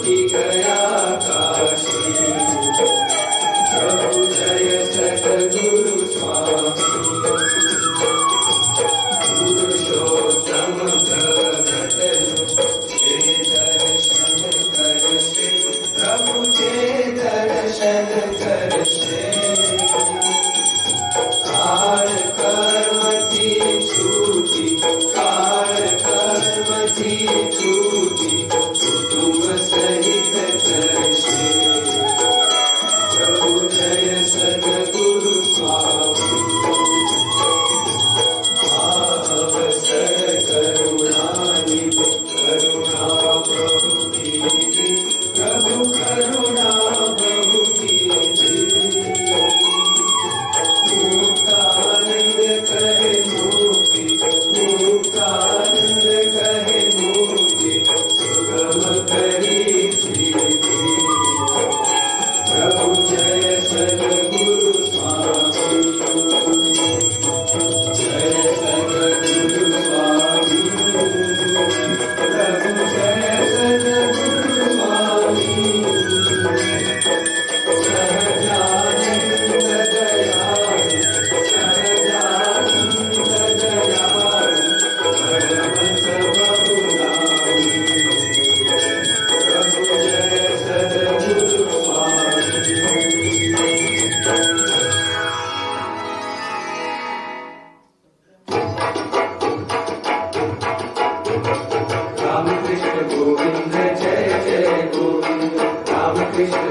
Speaker 6: ज्योति गया काशी प्रभु जय सद्गुरु स्वामी पुरुषोत्तम प्रकट जे दर्शन करसे प्रभु जे दर्शन करसे काल कर्म की छूटी काल कर्म की छूटी कुटुंब सहित करसे प्रभु जय सद्गुरु स्वामी अवसर करुणानिधि करुणा प्रभु कीजिए प्रभु करुणा प्रभु कीजिए मुक्तानंद कहे मुक्ति मुक्तानंद कहे मुक्ति सुगम करी प्रभु जय सद्गुरु स्वामी जय सद्गुरु स्वामी प्रभु जय सद्गुरु स्वामी सहजानंद दयालु सहजानंद दयालु भगवंत बहुनामी प्रभु जय सद्गुरु स्वामी राम कृष्ण गोविंद जय जय गोविंद राम कृष्ण